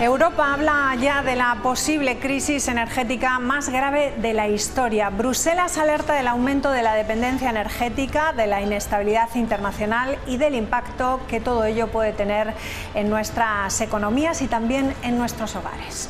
Europa habla ya de la posible crisis energética más grave de la historia. Bruselas alerta del aumento de la dependencia energética, de la inestabilidad internacional y del impacto que todo ello puede tener en nuestras economías y también en nuestros hogares.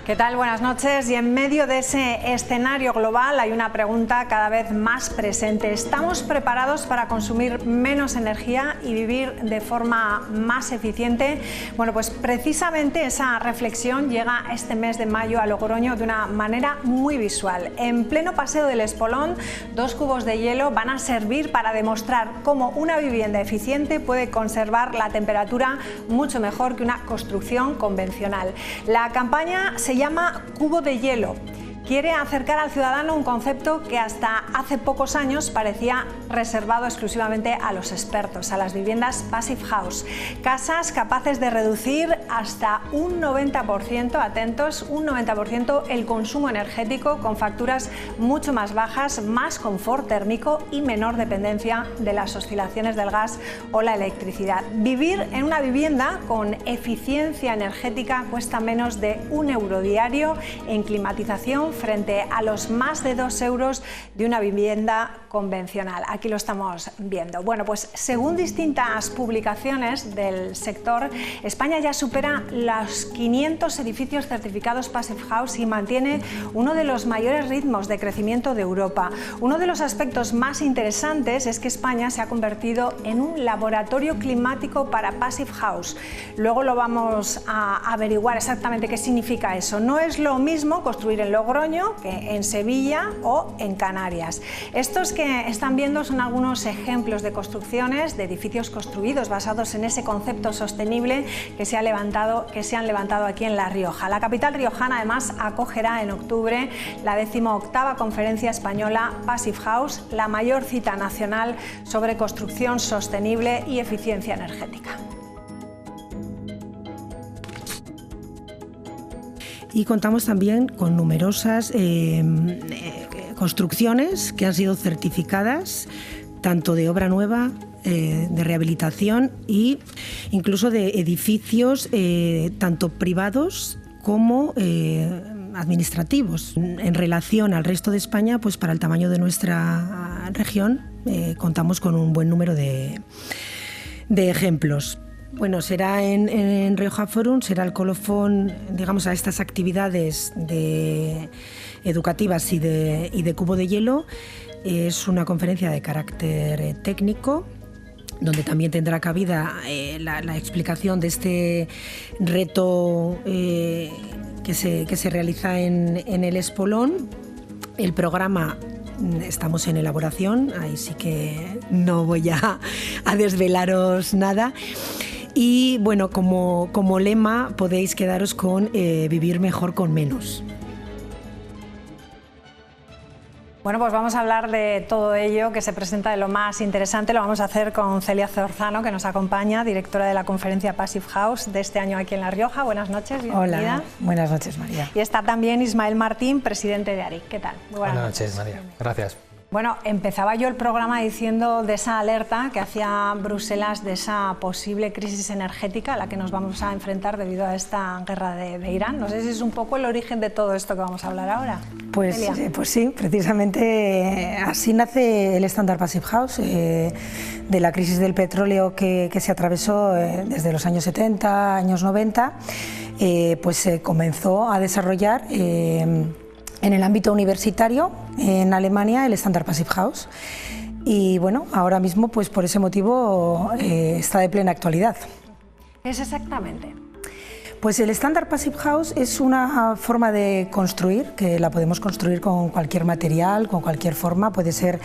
¿Qué tal? Buenas noches. Y en medio de ese escenario global hay una pregunta cada vez más presente. ¿Estamos preparados para consumir menos energía y vivir de forma más eficiente? Bueno, pues precisamente esa reflexión llega este mes de mayo a Logroño de una manera muy visual. En pleno paseo del Espolón, 2 cubos de hielo van a servir para demostrar cómo una vivienda eficiente puede conservar la temperatura mucho mejor que una construcción convencional. La campaña se llama Cubo de Hielo. Quiere acercar al ciudadano un concepto que hasta hace pocos años parecía reservado exclusivamente a los expertos, a las viviendas Passive House. Casas capaces de reducir hasta un 90%, atentos, un 90% el consumo energético con facturas mucho más bajas, más confort térmico y menor dependencia de las oscilaciones del gas o la electricidad. Vivir en una vivienda con eficiencia energética cuesta menos de €1 diario en climatización frente a los más de 2 euros de una vivienda convencional. Aquí lo estamos viendo. Bueno, pues según distintas publicaciones del sector, España ya supera los 500 edificios certificados Passive House y mantiene uno de los mayores ritmos de crecimiento de Europa. Uno de los aspectos más interesantes es que España se ha convertido en un laboratorio climático para Passive House. Luego lo vamos a averiguar exactamente qué significa eso. No es lo mismo construir en Logroño que en Sevilla o en Canarias. Estos que están viendo son algunos ejemplos de construcciones, de edificios construidos basados en ese concepto sostenible que se han levantado aquí en La Rioja. La capital riojana además acogerá en octubre la 18ª Conferencia Española Passive House, la mayor cita nacional sobre construcción sostenible y eficiencia energética. Y contamos también con numerosas construcciones que han sido certificadas, tanto de obra nueva, de rehabilitación e incluso de edificios tanto privados como administrativos. En relación al resto de España, pues para el tamaño de nuestra región contamos con un buen número de ejemplos. Bueno, será en Rioja Forum, será el colofón, digamos, a estas actividades educativas y de cubo de hielo. Es una conferencia de carácter técnico, donde también tendrá cabida la explicación de este reto que se realiza en el Espolón. El programa estamos en elaboración, ahí sí que no voy a desvelaros nada. Y bueno, como lema podéis quedaros con vivir mejor con menos. Bueno, pues vamos a hablar de todo ello que se presenta de lo más interesante. Lo vamos a hacer con Celia Zorzano, que nos acompaña, directora de la conferencia Passive House de este año aquí en La Rioja. Buenas noches, bienvenida. Hola, buenas noches, María. Y está también Ismael Martín, presidente de ARIC. ¿Qué tal? Muy buenas noches, María. Gracias. Bueno, empezaba yo el programa diciendo de esa alerta que hacía Bruselas de esa posible crisis energética a la que nos vamos a enfrentar debido a esta guerra de Irán. No sé si es un poco el origen de todo esto que vamos a hablar ahora. Pues sí, precisamente así nace el estándar Passive House, de la crisis del petróleo que se atravesó desde los años 70, años 90, pues se comenzó a desarrollar en el ámbito universitario en Alemania el estándar Passive House y bueno, ahora mismo pues por ese motivo está de plena actualidad. ¿Qué es exactamente? Pues el estándar Passive House es una forma de construir que la podemos construir con cualquier material, con cualquier forma, puede ser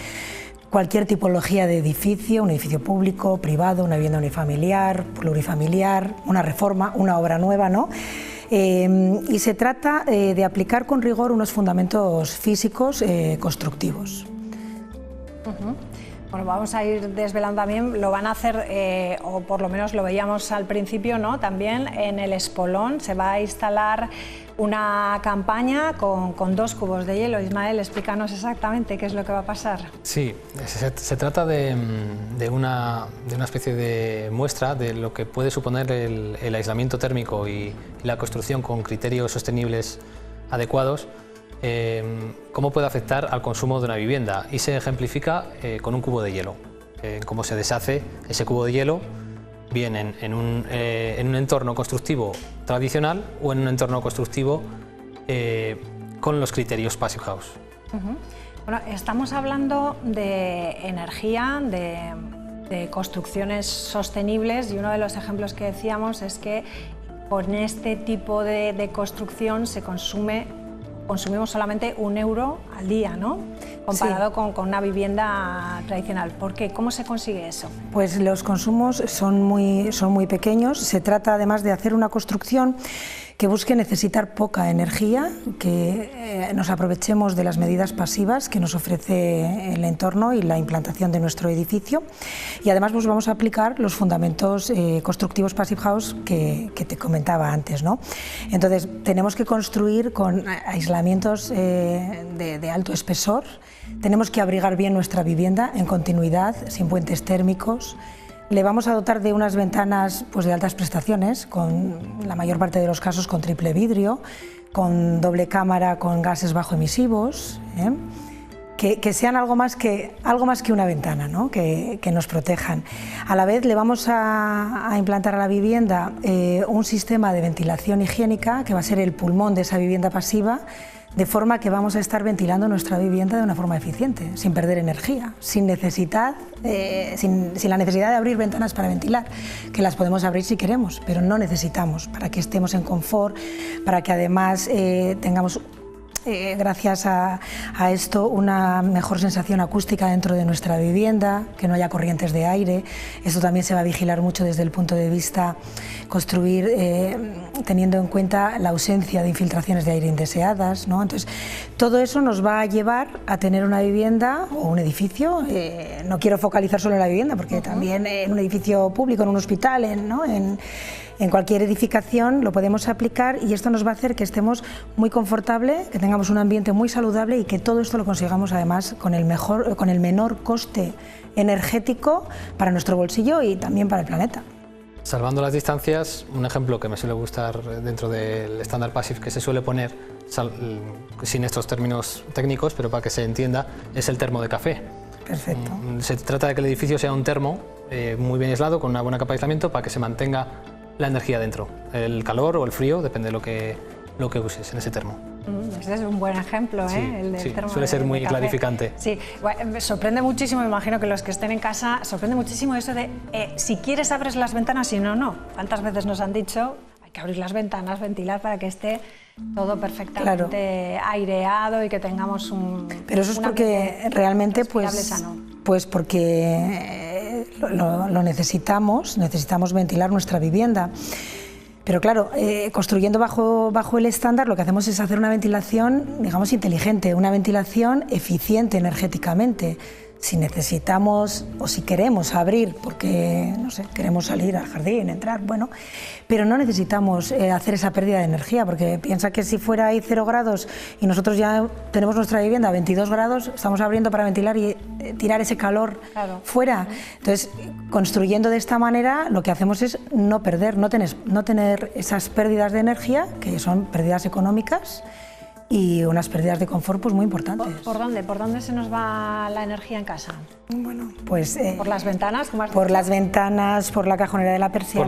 cualquier tipología de edificio, un edificio público, privado, una vivienda unifamiliar, plurifamiliar, una reforma, una obra nueva, ¿no? Y se trata de aplicar con rigor unos fundamentos físicos constructivos. Bueno, vamos a ir desvelando también, lo van a hacer, o por lo menos lo veíamos al principio, ¿no? También en el espolón se va a instalar una campaña con 2 cubos de hielo. Ismael, explícanos exactamente qué es lo que va a pasar. Sí, se trata de una especie de muestra de lo que puede suponer el aislamiento térmico y la construcción con criterios sostenibles adecuados, cómo puede afectar al consumo de una vivienda, y se ejemplifica con un cubo de hielo, cómo se deshace ese cubo de hielo bien en un entorno constructivo tradicional o en un entorno constructivo con los criterios Passive House. Bueno, estamos hablando de energía, de construcciones sostenibles, y uno de los ejemplos que decíamos es que con este tipo de construcción consumimos solamente €1 al día, ¿no? Comparado con una vivienda tradicional. ¿Por qué? ¿Cómo se consigue eso? Pues los consumos son muy pequeños. Se trata además de hacer una construcción que busque necesitar poca energía, que nos aprovechemos de las medidas pasivas que nos ofrece el entorno y la implantación de nuestro edificio, y además pues vamos a aplicar los fundamentos constructivos Passive House que te comentaba antes, ¿no? Entonces tenemos que construir con aislamientos de alto espesor, tenemos que abrigar bien nuestra vivienda en continuidad, sin puentes térmicos. Le vamos a dotar de unas ventanas pues, de altas prestaciones, con la mayor parte de los casos con triple vidrio, con doble cámara, con gases bajo emisivos, que sean algo más que una ventana, ¿no? que nos protejan. A la vez le vamos a implantar a la vivienda un sistema de ventilación higiénica que va a ser el pulmón de esa vivienda pasiva, de forma que vamos a estar ventilando nuestra vivienda de una forma eficiente, sin perder energía, sin la necesidad de abrir ventanas para ventilar, que las podemos abrir si queremos, pero no necesitamos, para que estemos en confort, para que además tengamos, gracias a esto, una mejor sensación acústica dentro de nuestra vivienda, que no haya corrientes de aire. Esto también se va a vigilar mucho desde el punto de vista construir teniendo en cuenta la ausencia de infiltraciones de aire indeseadas, ¿no? Entonces, todo eso nos va a llevar a tener una vivienda o un edificio, no quiero focalizar solo en la vivienda, porque también en un edificio público, en un hospital, en cualquier edificación lo podemos aplicar, y esto nos va a hacer que estemos muy confortables, que tengamos un ambiente muy saludable, y que todo esto lo consigamos además con el menor coste energético para nuestro bolsillo y también para el planeta. Salvando las distancias, un ejemplo que me suele gustar dentro del estándar Passive que se suele poner, sin estos términos técnicos, pero para que se entienda, es el termo de café. Perfecto. Se trata de que el edificio sea un termo muy bien aislado, con una buena capa de aislamiento, para que se mantenga la energía dentro, el calor o el frío, depende de lo que uses en ese termo. Ese es un buen ejemplo, sí, el del termo suele ser muy de clarificante. Sí, me sorprende muchísimo, me imagino que los que estén en casa, sorprende muchísimo eso de si quieres abres las ventanas, si no, no. ¿Cuántas veces nos han dicho hay que abrir las ventanas, ventilar para que esté todo perfectamente aireado y que tengamos un... Pero eso es porque realmente pues porque lo necesitamos ventilar nuestra vivienda. Pero claro, construyendo bajo el estándar, lo que hacemos es hacer una ventilación, digamos, inteligente, una ventilación eficiente energéticamente. Si necesitamos o si queremos abrir porque, no sé, queremos salir al jardín, entrar, bueno, pero no necesitamos hacer esa pérdida de energía, porque piensa que si fuera ahí 0 grados y nosotros ya tenemos nuestra vivienda a 22 grados, estamos abriendo para ventilar y tirar ese calor fuera. Entonces, construyendo de esta manera, lo que hacemos es no tener esas pérdidas de energía, que son pérdidas económicas, y unas pérdidas de confort pues muy importantes. ¿Por dónde? ¿Por dónde se nos va la energía en casa? Bueno, pues... ¿Por las ventanas? Por las ventanas, por la cajonera de la persiana...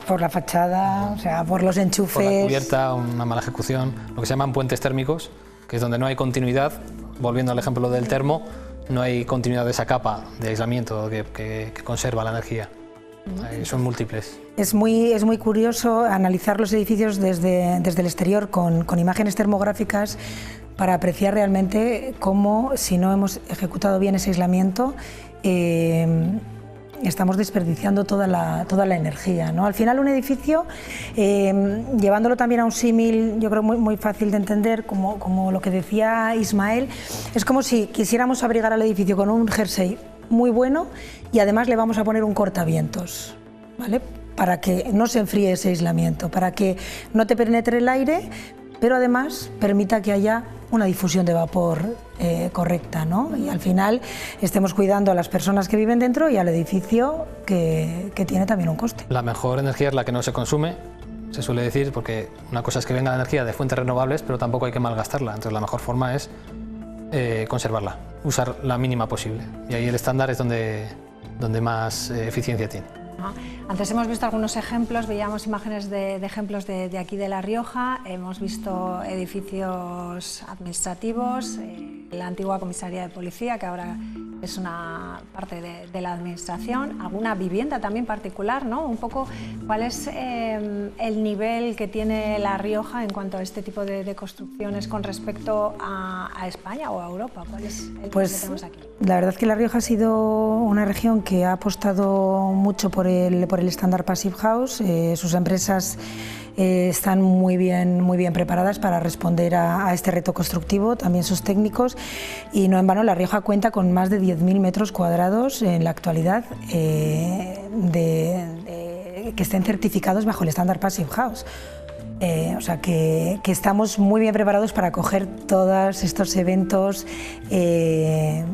Por la fachada. O sea, por los enchufes... Por la cubierta, una mala ejecución, lo que se llaman puentes térmicos, que es donde no hay continuidad. Volviendo al ejemplo del termo, no hay continuidad de esa capa de aislamiento que conserva la energía. Son múltiples. Es muy curioso analizar los edificios desde el exterior con imágenes termográficas para apreciar realmente cómo, si no hemos ejecutado bien ese aislamiento, estamos desperdiciando toda la energía, ¿no? Al final un edificio, llevándolo también a un símil, yo creo muy fácil de entender, como lo que decía Ismael, es como si quisiéramos abrigar al edificio con un jersey muy bueno y además le vamos a poner un cortavientos, ¿vale? Para que no se enfríe ese aislamiento, para que no te penetre el aire, pero además permita que haya una difusión de vapor correcta, ¿no? Y al final estemos cuidando a las personas que viven dentro y al edificio que tiene también un coste. La mejor energía es la que no se consume, se suele decir, porque una cosa es que venga la energía de fuentes renovables, pero tampoco hay que malgastarla. Entonces la mejor forma es conservarla, usar la mínima posible. Y ahí el estándar es donde más eficiencia tiene. Antes hemos visto algunos ejemplos, veíamos imágenes de ejemplos de aquí de La Rioja, hemos visto edificios administrativos, la antigua comisaría de policía, que ahora es una parte de la administración, alguna vivienda también particular, ¿no? Un poco, ¿cuál es el nivel que tiene La Rioja en cuanto a este tipo de construcciones con respecto a España o a Europa? ¿Cuál es el que tenemos aquí? La verdad es que La Rioja ha sido una región que ha apostado mucho por el estándar Passive House. Sus empresas están muy bien preparadas para responder a este reto constructivo, también sus técnicos, y no en vano La Rioja cuenta con más de 10.000 metros cuadrados en la actualidad que estén certificados bajo el estándar Passive House. O sea que estamos muy bien preparados para acoger todos estos eventos de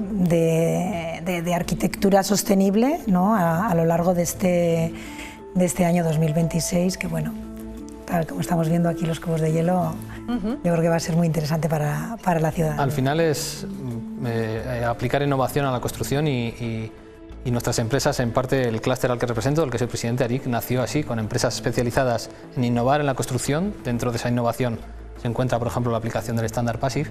arquitectura sostenible, ¿no? a lo largo de este año 2026, que bueno, tal como estamos viendo aquí los cubos de hielo, yo creo que va a ser muy interesante para la ciudad. Al final es aplicar innovación a la construcción y nuestras empresas, en parte el clúster al que represento, el que soy presidente, ARIC, nació así, con empresas especializadas en innovar en la construcción. Dentro de esa innovación se encuentra, por ejemplo, la aplicación del estándar Passive,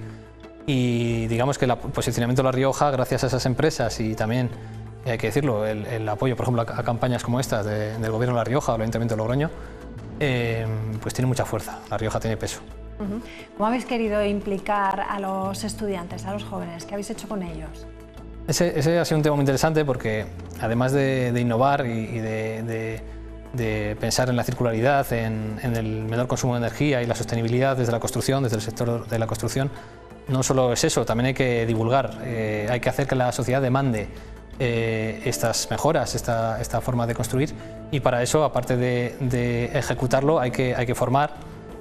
y digamos que el posicionamiento de La Rioja, gracias a esas empresas y también, hay que decirlo, el apoyo, por ejemplo, a campañas como estas del Gobierno de La Rioja o el Ayuntamiento de Logroño, pues tiene mucha fuerza. La Rioja tiene peso. ¿Cómo habéis querido implicar a los estudiantes, a los jóvenes? ¿Qué habéis hecho con ellos? Ese ha sido un tema muy interesante porque, además de innovar y de pensar en la circularidad, en el menor consumo de energía y la sostenibilidad desde la construcción, desde el sector de la construcción, no solo es eso, también hay que divulgar, hay que hacer que la sociedad demande estas mejoras, esta forma de construir, y para eso, aparte de ejecutarlo, hay que formar,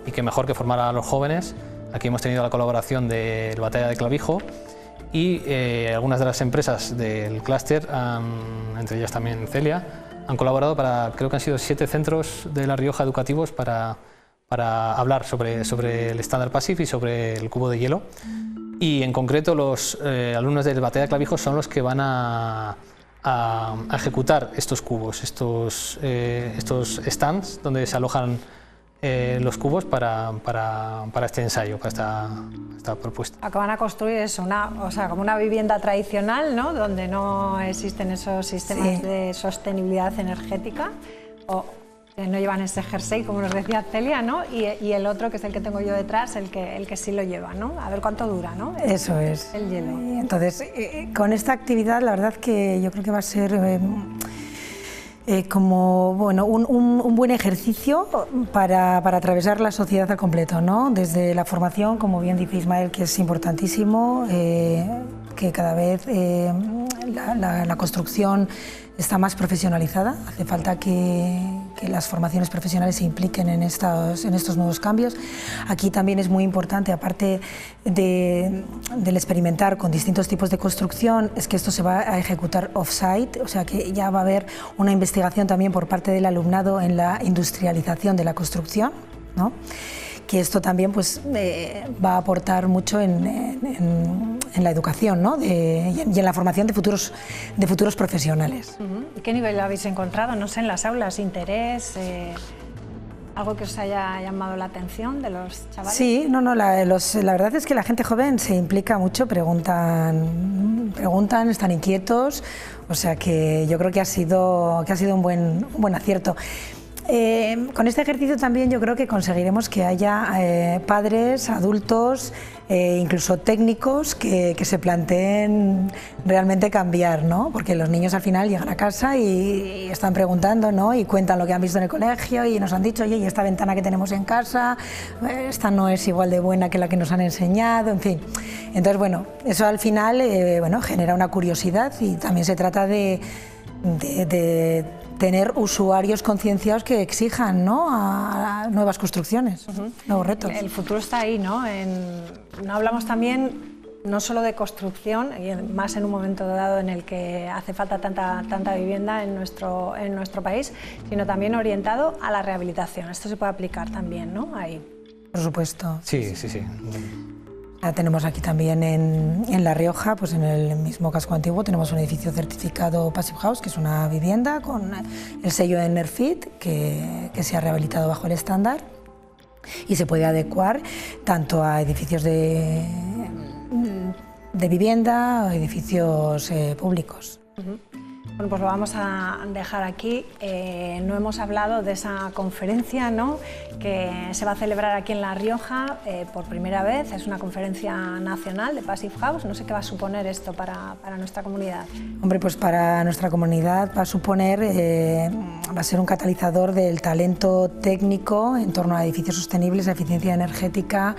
y que mejor que formar a los jóvenes. Aquí hemos tenido la colaboración del Batalla de Clavijo, y algunas de las empresas del clúster, entre ellas también Celia, han colaborado para, creo que han sido 7 centros de La Rioja educativos para hablar sobre el estándar Passive y sobre el cubo de hielo. Y en concreto los alumnos del Batalla de Clavijo son los que van a ejecutar estos cubos, estos stands donde se alojan los cubos para este ensayo, para esta propuesta. Acaban a construir eso, como una vivienda tradicional, ¿no? Donde no existen esos sistemas de sostenibilidad energética, o que no llevan ese jersey, como nos decía Celia, ¿no? Y el otro, que es el que tengo yo detrás, el que sí lo lleva, ¿no? A ver cuánto dura, ¿no? Eso es. El hielo. Entonces, con esta actividad, la verdad que yo creo que va a ser como bueno, un buen ejercicio para atravesar la sociedad al completo, ¿no? Desde la formación, como bien dice Ismael, que es importantísimo, que cada vez la construcción está más profesionalizada. Hace falta que las formaciones profesionales se impliquen en estos nuevos cambios. Aquí también es muy importante, aparte del experimentar con distintos tipos de construcción, es que esto se va a ejecutar off-site, o sea que ya va a haber una investigación también por parte del alumnado en la industrialización de la construcción, ¿no? Que esto también pues, va a aportar mucho en la educación, ¿no? y en la formación de futuros profesionales. ¿Qué nivel habéis encontrado? No sé, en las aulas, interés, algo que os haya llamado la atención de los chavales. Sí, la verdad es que la gente joven se implica mucho, preguntan, están inquietos, o sea que yo creo que ha sido un buen acierto. Con este ejercicio también yo creo que conseguiremos que haya padres, adultos, incluso técnicos que se planteen realmente cambiar, ¿no? Porque los niños al final llegan a casa y están preguntando, ¿no? Y cuentan lo que han visto en el colegio y nos han dicho, oye, y esta ventana que tenemos en casa, esta no es igual de buena que la que nos han enseñado, en fin. Entonces, bueno, eso al final bueno, genera una curiosidad y también se trata de tener usuarios concienciados que exijan, ¿no? a nuevas construcciones, nuevos retos. El futuro está ahí, ¿no? No hablamos también no solo de construcción, y más en un momento dado en el que hace falta tanta vivienda en nuestro país, sino también orientado a la rehabilitación. Esto se puede aplicar también, ¿no? Ahí. Por supuesto. Sí. Tenemos aquí también en La Rioja, pues en el mismo casco antiguo, tenemos un edificio certificado Passive House, que es una vivienda con el sello Enerfit, que se ha rehabilitado bajo el estándar y se puede adecuar tanto a edificios de vivienda o edificios públicos. Bueno, pues lo vamos a dejar aquí. No hemos hablado de esa conferencia, ¿no?, que se va a celebrar aquí en La Rioja por primera vez. Es una conferencia nacional de Passive House. No sé qué va a suponer esto para nuestra comunidad. Hombre, pues para nuestra comunidad va a suponer, va a ser un catalizador del talento técnico en torno a edificios sostenibles, a eficiencia energética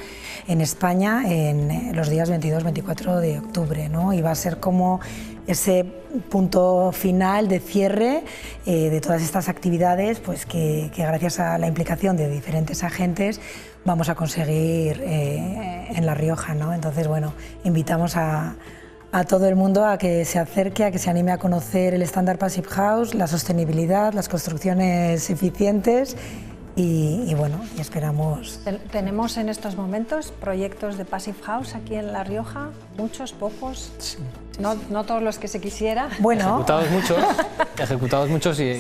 en España en los días 22-24 de octubre, ¿no? Y va a ser como ese punto final de cierre de todas estas actividades, pues que gracias a la implicación de diferentes agentes vamos a conseguir en La Rioja, ¿no? Entonces, bueno, invitamos a todo el mundo a que se acerque, a que se anime a conocer el estándar Passive House, la sostenibilidad, las construcciones eficientes. Y bueno, y esperamos... ¿Tenemos en estos momentos proyectos de Passive House aquí en La Rioja? ¿Muchos? ¿Pocos? Sí. No todos los que se quisiera. Bueno. Ejecutados muchos y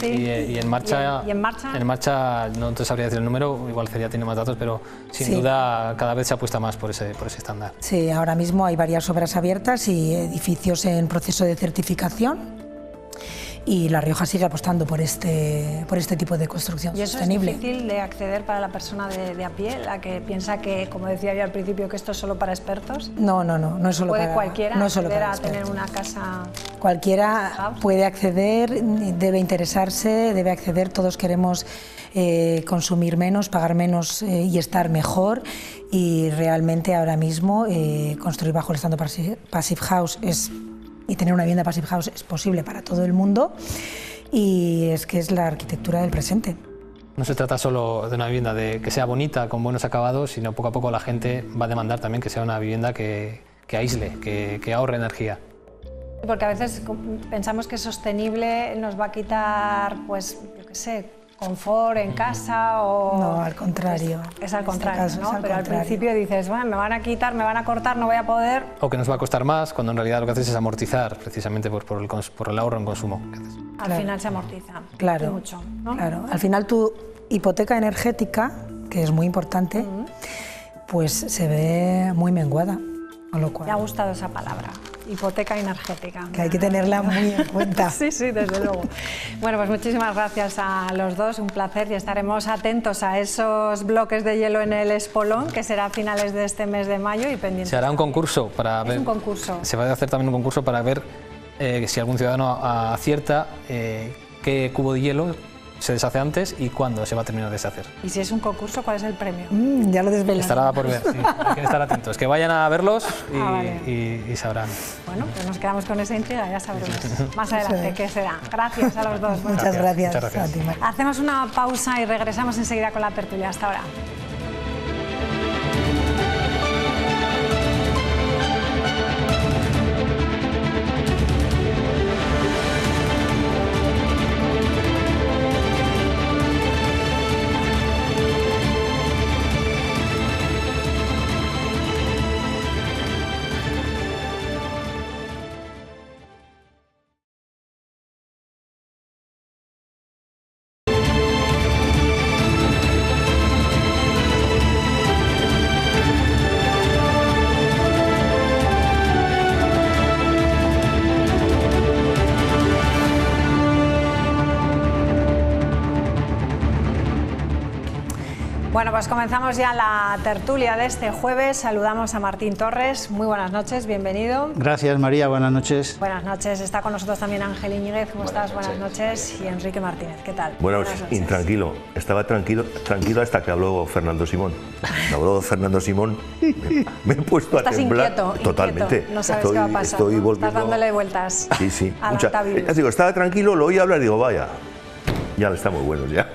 en marcha... ¿Y en marcha? En marcha, no te sabría decir el número, igual Celia tiene más datos, pero sin duda cada vez se apuesta más por ese estándar. Sí, ahora mismo hay varias obras abiertas y edificios en proceso de certificación. Y La Rioja sigue apostando por este tipo de construcción sostenible. ¿Y eso es difícil de acceder para la persona de a pie, la que piensa que, como decía yo al principio, que esto es solo para expertos? No es solo ¿Puede para... cualquiera no es solo acceder para a expertos. tener una casa? Cualquiera puede acceder, debe interesarse, debe acceder. Todos queremos consumir menos, pagar menos y estar mejor. Y realmente ahora mismo construir bajo el estándar Passive House y tener una vivienda Passive House es posible para todo el mundo, y es que es la arquitectura del presente. No se trata solo de una vivienda que sea bonita, con buenos acabados, sino poco a poco la gente va a demandar también que sea una vivienda que aísle, que ahorre energía. Porque a veces pensamos que sostenible nos va a quitar, pues, yo qué sé, confort en casa o... No, al contrario. Es al contrario, ¿no? Pero al principio dices, bueno, me van a quitar, me van a cortar, no voy a poder... O que nos va a costar más, cuando en realidad lo que haces es amortizar, precisamente por el ahorro en consumo que haces. Al final se amortiza. Claro, mucho, ¿no? Claro. Al final tu hipoteca energética, que es muy importante, pues se ve muy menguada. Con lo cual, me ha gustado esa palabra, hipoteca energética. Que hay que tenerla muy en cuenta. Sí, desde luego. Bueno, pues muchísimas gracias a los dos, un placer, y estaremos atentos a esos bloques de hielo en el Espolón, que será a finales de este mes de mayo, y pendientes. Se hará un concurso para ver... un concurso. Se va a hacer también un concurso para ver si algún ciudadano acierta qué cubo de hielo se deshace antes y cuándo se va a terminar de deshacer. Y si es un concurso, ¿cuál es el premio? Ya lo desvelamos. Estará por ver, sí. Hay que estar atentos. Que vayan a verlos y sabrán. Bueno, pues nos quedamos con esa intriga, ya sabremos más adelante qué será. Gracias a los dos. Muchas gracias. Muchas gracias. Hacemos una pausa y regresamos enseguida con la tertulia. Hasta ahora. pues comenzamos ya la tertulia de este jueves. Saludamos a Martín Torres. Muy buenas noches, bienvenido. Gracias, María, buenas noches. Buenas noches, está con nosotros también Ángel Iñiguez. ¿Cómo estás? Buenas noches. Y Enrique Martínez, ¿qué tal? Buenas noches. Intranquilo, estaba tranquilo hasta que habló Fernando Simón. Habló Fernando Simón, me he puesto a temblar. Inquieto, totalmente. Inquieto. No sabes qué va a pasar. Estoy volviendo... Estás dándole vueltas. Sí, sí. Ya digo, estaba tranquilo, lo oí hablar y digo, vaya, ya estamos buenos ya.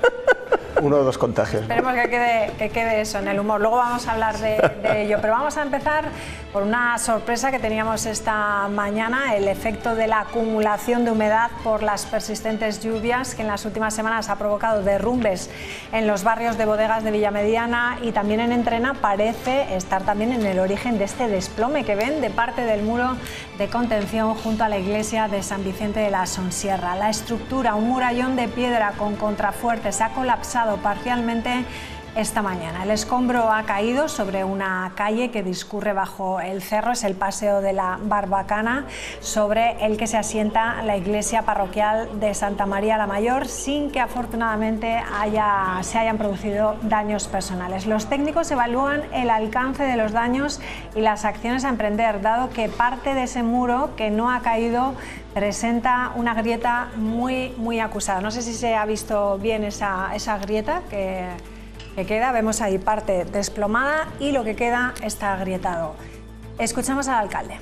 Uno de los contagios. Esperemos que quede eso en el humor. Luego vamos a hablar de ello, pero vamos a empezar por una sorpresa que teníamos esta mañana, el efecto de la acumulación de humedad por las persistentes lluvias que en las últimas semanas ha provocado derrumbes en los barrios de Bodegas de Villamediana y también en Entrena. Parece estar también en el origen de este desplome que ven de parte del muro de contención junto a la iglesia de San Vicente de la Sonsierra. La estructura, un murallón de piedra con contrafuertes, ha colapsado parcialmente esta mañana. El escombro ha caído sobre una calle que discurre bajo el cerro, es el Paseo de la Barbacana, sobre el que se asienta la iglesia parroquial de Santa María la Mayor, sin que afortunadamente se hayan producido daños personales. Los técnicos evalúan el alcance de los daños y las acciones a emprender, dado que parte de ese muro que no ha caído presenta una grieta muy acusada. No sé si se ha visto bien esa grieta que queda, vemos ahí parte desplomada y lo que queda está agrietado. Escuchamos al alcalde.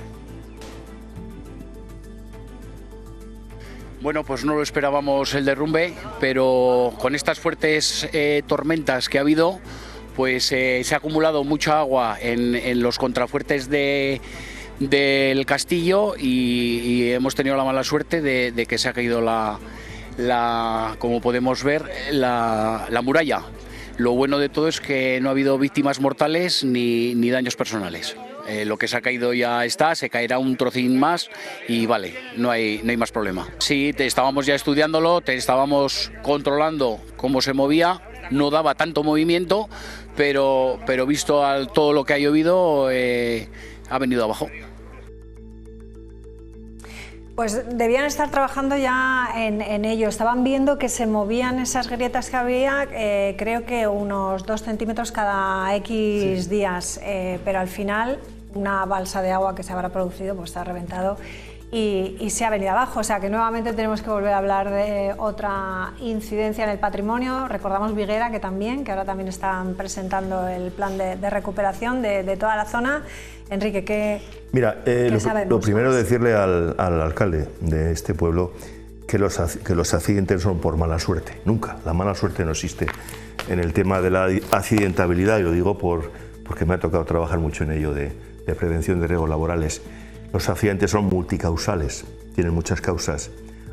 Bueno, pues no lo esperábamos el derrumbe, pero con estas fuertes tormentas que ha habido, pues se ha acumulado mucha agua en los contrafuertes del castillo y hemos tenido la mala suerte de que se ha caído como podemos ver, la muralla. Lo bueno de todo es que no ha habido víctimas mortales ni daños personales. Lo que se ha caído ya está, se caerá un trocín más y vale, no hay más problema. Sí, estábamos ya estudiándolo, estábamos controlando cómo se movía, no daba tanto movimiento, pero visto todo lo que ha llovido, ha venido abajo. Pues debían estar trabajando ya en ello. Estaban viendo que se movían esas grietas que había, creo que unos 2 centímetros cada X días, pero al final una balsa de agua que se habrá producido pues está reventado y se ha venido abajo. O sea que nuevamente tenemos que volver a hablar de otra incidencia en el patrimonio. Recordamos Viguera, que ahora también están presentando el plan de recuperación de toda la zona. Enrique, ¿qué sabemos? Lo primero, decirle al alcalde de este pueblo que los accidentes son por mala suerte. Nunca, la mala suerte no existe en el tema de la accidentabilidad, y lo digo porque me ha tocado trabajar mucho en ello de prevención de riesgos laborales. Los accidentes son multicausales, tienen muchas causas.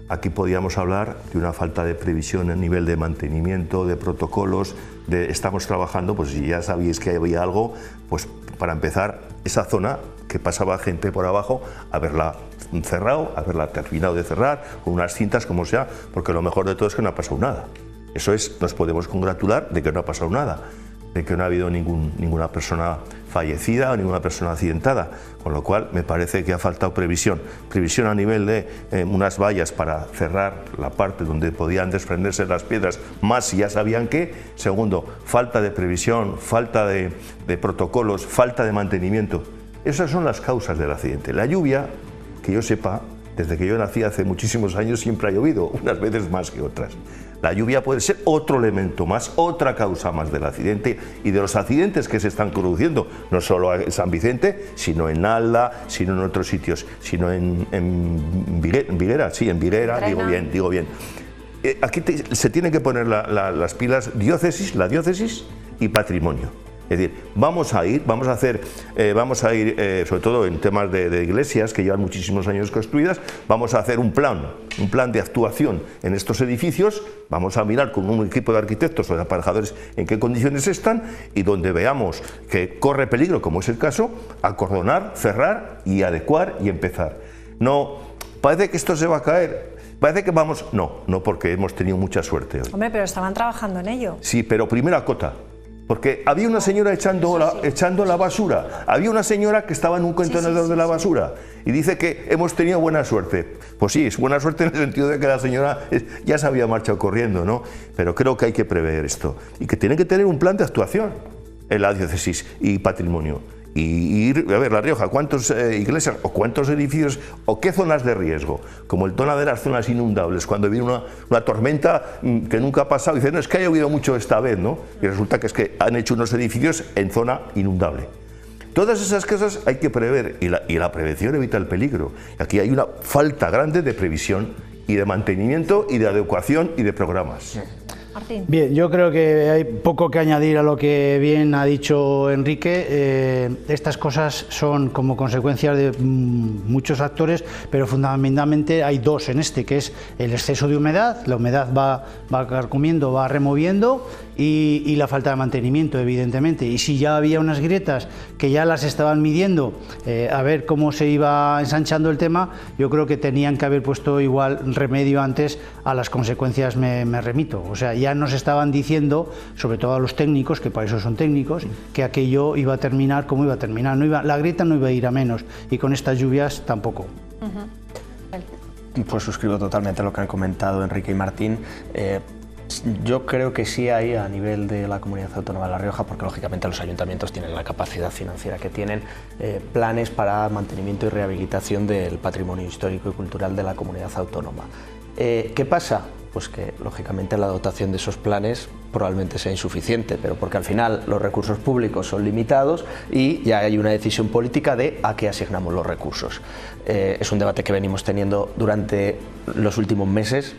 Aquí podíamos hablar de una falta de previsión a nivel de mantenimiento, de protocolos, estamos trabajando, pues si ya sabíais que había algo, pues para empezar, esa zona que pasaba gente por abajo, haberla cerrado, haberla terminado de cerrar, con unas cintas como sea, porque lo mejor de todo es que no ha pasado nada. Eso es, nos podemos congratular de que no ha pasado nada, de que no ha habido ninguna persona fallecida o ninguna persona accidentada, con lo cual me parece que ha faltado previsión a nivel de unas vallas para cerrar la parte donde podían desprenderse las piedras, más si ya sabían que. Segundo, falta de previsión, falta de protocolos, falta de mantenimiento. Esas son las causas del accidente. La lluvia, que yo sepa, desde que yo nací hace muchísimos años siempre ha llovido, unas veces más que otras. La lluvia puede ser otro elemento más, otra causa más del accidente y de los accidentes que se están produciendo, no solo en San Vicente, sino en Nalda, sino en otros sitios, sino en Viguera, sí, en Viguera, digo bien. Aquí se tienen que poner las pilas la diócesis y patrimonio. Es decir, vamos a ir, sobre todo en temas de iglesias que llevan muchísimos años construidas, vamos a hacer un plan de actuación en estos edificios, vamos a mirar con un equipo de arquitectos o de aparejadores en qué condiciones están y donde veamos que corre peligro, como es el caso, acordonar, cerrar y adecuar y empezar. No, parece que esto se va a caer. Parece que vamos... No, porque hemos tenido mucha suerte hoy. Hombre, pero estaban trabajando en ello. Sí, pero primera cota. Porque había una señora echando la basura, había una señora que estaba en un contenedor de la basura y dice que hemos tenido buena suerte. Pues sí, es buena suerte en el sentido de que la señora ya se había marchado corriendo, ¿no? Pero creo que hay que prever esto y que tiene que tener un plan de actuación en la diócesis y patrimonio. Y ir a ver La Rioja, cuántas iglesias o cuántos edificios o qué zonas de riesgo, como el tema de las zonas inundables, cuando viene una tormenta que nunca ha pasado y dicen, no, es que ha llovido mucho esta vez, ¿no? Y resulta que es que han hecho unos edificios en zona inundable. Todas esas cosas hay que prever y la prevención evita el peligro. Aquí hay una falta grande de previsión y de mantenimiento y de adecuación y de programas. Martín. Bien, yo creo que hay poco que añadir a lo que bien ha dicho Enrique. Estas cosas son como consecuencias de muchos factores, pero fundamentalmente hay dos en este, que es el exceso de humedad. La humedad va carcomiendo, va removiendo, y la falta de mantenimiento, evidentemente. Y si ya había unas grietas que ya las estaban midiendo, a ver cómo se iba ensanchando el tema, yo creo que tenían que haber puesto igual remedio antes a las consecuencias, me remito. O sea, ya nos estaban diciendo, sobre todo a los técnicos, que para eso son técnicos, que aquello iba a terminar como iba a terminar. La grieta no iba a ir a menos, y con estas lluvias tampoco. Pues suscribo totalmente lo que han comentado Enrique y Martín. Yo creo que sí hay, a nivel de la Comunidad Autónoma de La Rioja, porque lógicamente los ayuntamientos tienen la capacidad financiera que tienen, planes para mantenimiento y rehabilitación del patrimonio histórico y cultural de la Comunidad Autónoma. ¿Qué pasa? Pues que lógicamente la dotación de esos planes probablemente sea insuficiente, pero porque al final los recursos públicos son limitados y ya hay una decisión política de a qué asignamos los recursos. Es un debate que venimos teniendo durante los últimos meses.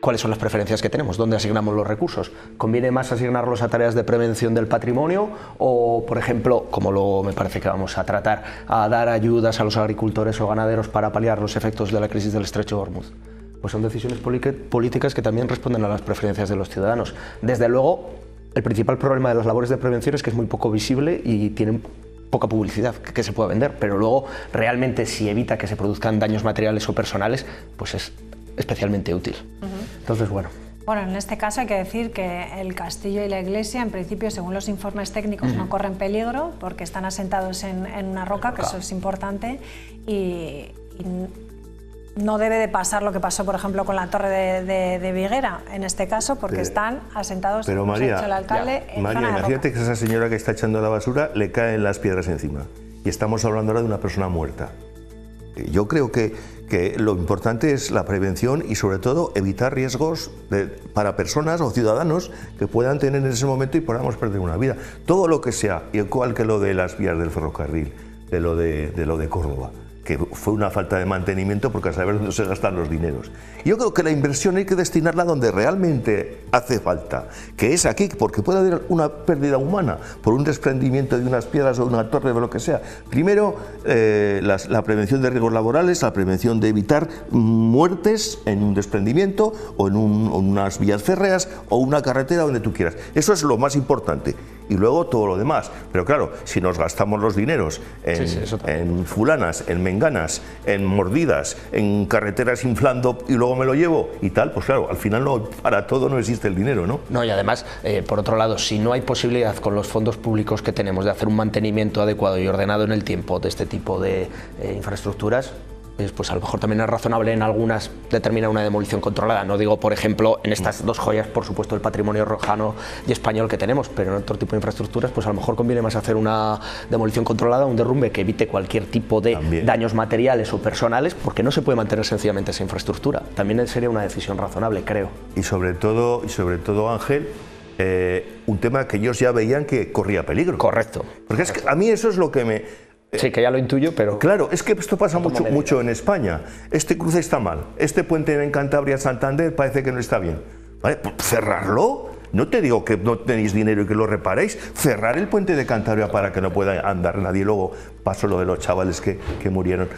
¿Cuáles son las preferencias que tenemos? ¿Dónde asignamos los recursos? ¿Conviene más asignarlos a tareas de prevención del patrimonio o, por ejemplo, como luego me parece que vamos a tratar, a dar ayudas a los agricultores o ganaderos para paliar los efectos de la crisis del Estrecho de Hormuz? Pues son decisiones políticas que también responden a las preferencias de los ciudadanos. Desde luego, el principal problema de las labores de prevención es que es muy poco visible y tienen poca publicidad que se pueda vender, pero luego realmente si evita que se produzcan daños materiales o personales, pues es especialmente útil. Entonces, bueno. Bueno, en este caso hay que decir que el castillo y la iglesia, en principio, según los informes técnicos, no corren peligro porque están asentados en una roca, que eso es importante, y no debe de pasar lo que pasó, por ejemplo, con la torre de Viguera, en este caso, porque están asentados, pero como María, ha dicho el alcalde, en María, zona de imagínate roca. que esa señora que está echando la basura le caen las piedras encima y estamos hablando ahora de una persona muerta. Yo creo que lo importante es la prevención y sobre todo evitar riesgos para personas o ciudadanos que puedan tener en ese momento y podamos perder una vida. Todo lo que sea, igual que lo de las vías del ferrocarril, de lo de Córdoba, que fue una falta de mantenimiento porque a saber dónde se gastan los dineros. Yo creo que la inversión hay que destinarla donde realmente hace falta, que es aquí, porque puede haber una pérdida humana por un desprendimiento de unas piedras o de una torre o lo que sea. Primero, la prevención de riesgos laborales, la prevención de evitar muertes en un desprendimiento o en unas vías férreas o una carretera, donde tú quieras. Eso es lo más importante. Y luego todo lo demás. Pero claro, si nos gastamos los dineros en fulanas, en menganas, en mordidas, en carreteras inflando y luego me lo llevo y tal, pues claro, al final para todo no existe el dinero, ¿no? No, y además, por otro lado, si no hay posibilidad con los fondos públicos que tenemos de hacer un mantenimiento adecuado y ordenado en el tiempo de este tipo de infraestructuras, pues a lo mejor también es razonable en algunas determinar una demolición controlada. No digo, por ejemplo, en estas dos joyas, por supuesto, el patrimonio riojano y español que tenemos, pero en otro tipo de infraestructuras, pues a lo mejor conviene más hacer una demolición controlada, un derrumbe que evite cualquier tipo de daños materiales o personales, porque no se puede mantener sencillamente esa infraestructura. También sería una decisión razonable, creo. Y sobre todo Ángel, un tema que ellos ya veían que corría peligro. Correcto. Porque es que a mí eso es lo que me... Sí, que ya lo intuyo, pero... Claro, es que esto pasa mucho en España. Este cruce está mal, este puente en Cantabria-Santander parece que no está bien. ¿Vale? Pues cerrarlo. No te digo que no tenéis dinero y que lo reparéis. Cerrar el puente de Cantabria para que no pueda andar nadie. Luego pasó lo de los chavales que murieron.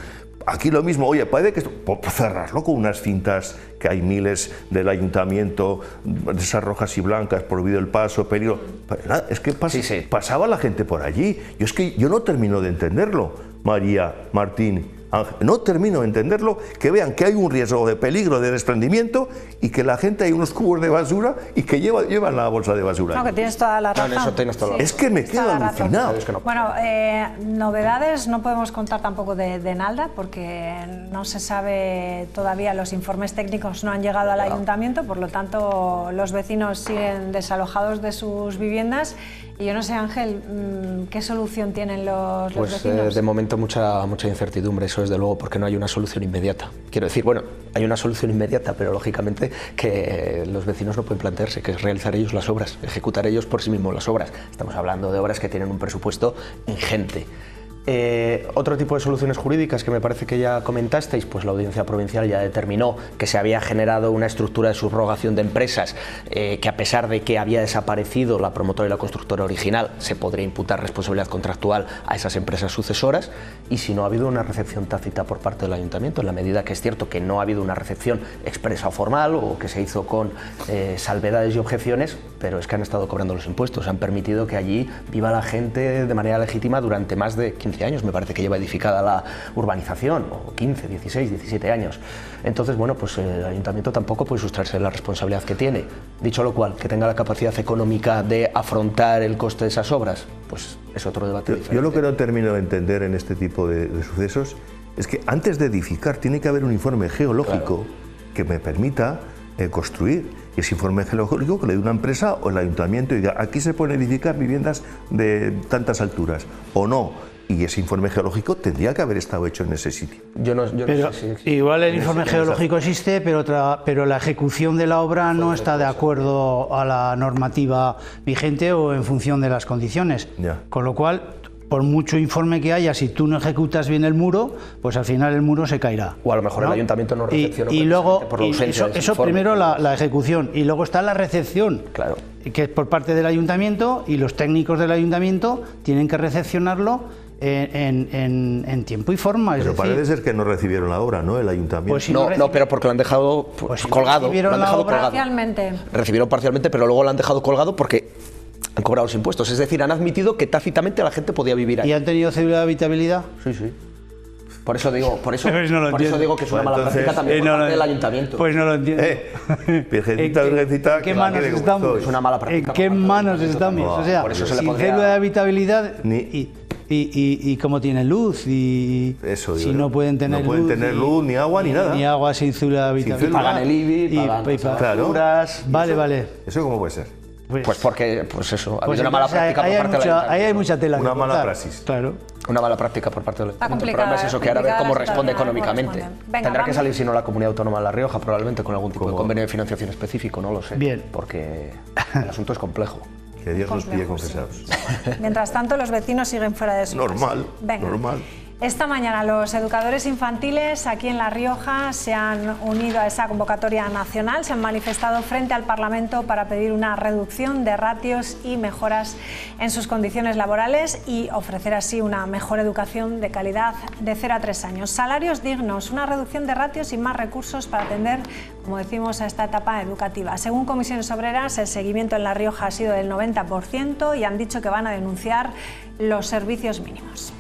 Aquí lo mismo, oye, puede que pues cerrarlo con unas cintas que hay miles del ayuntamiento, de esas rojas y blancas, prohibido el paso, peligro. Nada, es que pasaba la gente por allí. Yo no termino de entenderlo, María, Martín, Ángel, no termino de entenderlo, que vean que hay un riesgo de peligro de desprendimiento y que la gente hay unos cubos de basura y que llevan la bolsa de basura. No, que tienes toda la razón. No, en eso tienes toda la razón. Es que me quedo alucinado. Bueno, novedades no podemos contar tampoco de Nalda, porque no se sabe todavía, los informes técnicos no han llegado al ayuntamiento, por lo tanto los vecinos siguen desalojados de sus viviendas. Y yo no sé, Ángel, ¿qué solución tienen los vecinos? De momento mucha incertidumbre, eso desde luego, porque no hay una solución inmediata. Quiero decir, bueno, hay una solución inmediata, pero lógicamente que los vecinos no pueden plantearse, que es realizar ellos las obras, ejecutar ellos por sí mismos las obras. Estamos hablando de obras que tienen un presupuesto ingente. Otro tipo de soluciones jurídicas que me parece que ya comentasteis, pues la Audiencia Provincial ya determinó que se había generado una estructura de subrogación de empresas que, a pesar de que había desaparecido la promotora y la constructora original, se podría imputar responsabilidad contractual a esas empresas sucesoras, y si no ha habido una recepción tácita por parte del Ayuntamiento, en la medida que es cierto que no ha habido una recepción expresa o formal, o que se hizo con salvedades y objeciones, pero es que han estado cobrando los impuestos, han permitido que allí viva la gente de manera legítima durante más de 15 años, me parece que lleva edificada la urbanización, o 15, 16, 17 años. Entonces, bueno, pues el Ayuntamiento tampoco puede sustraerse de la responsabilidad que tiene. Dicho lo cual, que tenga la capacidad económica de afrontar el coste de esas obras, pues es otro debate diferente. Yo lo que no termino de entender en este tipo de sucesos es que antes de edificar tiene que haber un informe geológico que me permita construir. Y ese informe geológico que le dé una empresa o el Ayuntamiento y diga, aquí se pueden edificar viviendas de tantas alturas, o no. Y ese informe geológico tendría que haber estado hecho en ese sitio. Yo no sé si igual el informe geológico existe, pero la ejecución de la obra no está de acuerdo a la normativa vigente o en función de las condiciones. Ya. Con lo cual, por mucho informe que haya, si tú no ejecutas bien el muro, pues al final el muro se caerá. O a lo mejor, ¿no?, el Ayuntamiento no recepciona. Y luego, por la ausencia de ese eso informe. Primero la ejecución, y luego está la recepción, claro, que es por parte del Ayuntamiento, y los técnicos del Ayuntamiento tienen que recepcionarlo en tiempo y forma. Pero parece ser que no recibieron la obra, ¿no?, el Ayuntamiento. Pues si no, pero porque lo han dejado colgado. Recibieron la obra parcialmente. Recibieron parcialmente, pero luego lo han dejado colgado porque han cobrado los impuestos. Es decir, han admitido que tácitamente la gente podía vivir ahí. ¿Y han tenido cédula de habitabilidad? Sí, sí. Por eso digo que es una mala entonces, práctica también por parte del Ayuntamiento. Pues no lo entiendo. Virgencita, ¿en qué manos estamos? Es una mala práctica. ¿En qué manos estamos? O sea, por eso se le sin podría... cédula de habitabilidad y cómo tienen luz y eso, si no pueden tener luz, ni agua, ni nada. Ni agua sin cédula de habitabilidad. Pagan el IBI, pagan facturas. Vale. ¿Eso cómo puede ser? Pues porque, pues eso, ha habido una mala práctica por parte del Ayuntamiento. Ahí hay mucha tela. Una mala praxis. Claro. Una mala práctica por parte del Ayuntamiento. El problema es eso, que ahora ver cómo responde económicamente. Tendrá que salir, si no, la Comunidad Autónoma de La Rioja, probablemente con algún tipo de convenio de financiación específico, no lo sé. Bien. Porque el asunto es complejo. Que Dios nos pille confesados. Sí. Mientras tanto, los vecinos siguen fuera de su casa. Normal. Esta mañana los educadores infantiles aquí en La Rioja se han unido a esa convocatoria nacional, se han manifestado frente al Parlamento para pedir una reducción de ratios y mejoras en sus condiciones laborales y ofrecer así una mejor educación de calidad de 0 a 3 años. Salarios dignos, una reducción de ratios y más recursos para atender, como decimos, a esta etapa educativa. Según Comisiones Obreras, el seguimiento en La Rioja ha sido del 90% y han dicho que van a denunciar los servicios mínimos.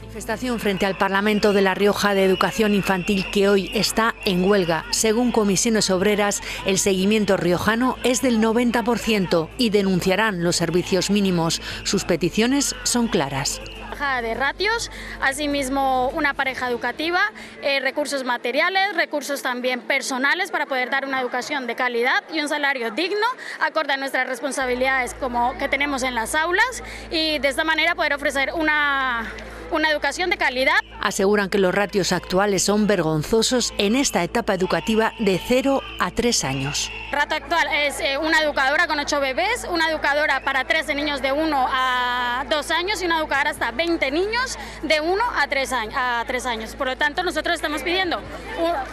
Manifestación frente al Parlamento de La Rioja de Educación Infantil que hoy está en huelga. Según Comisiones Obreras, el seguimiento riojano es del 90% y denunciarán los servicios mínimos. Sus peticiones son claras. De ratios, asimismo una pareja educativa, recursos materiales, recursos también personales para poder dar una educación de calidad y un salario digno, acorde a nuestras responsabilidades que tenemos en las aulas, y de esta manera poder ofrecer una educación de calidad. Aseguran que los ratios actuales son vergonzosos en esta etapa educativa de 0 a 3 años. El rato actual es una educadora con 8 bebés, una educadora para 13 niños de 1 a 2 años y una educadora hasta 20 niños de 1 a 3 años. Por lo tanto, nosotros estamos pidiendo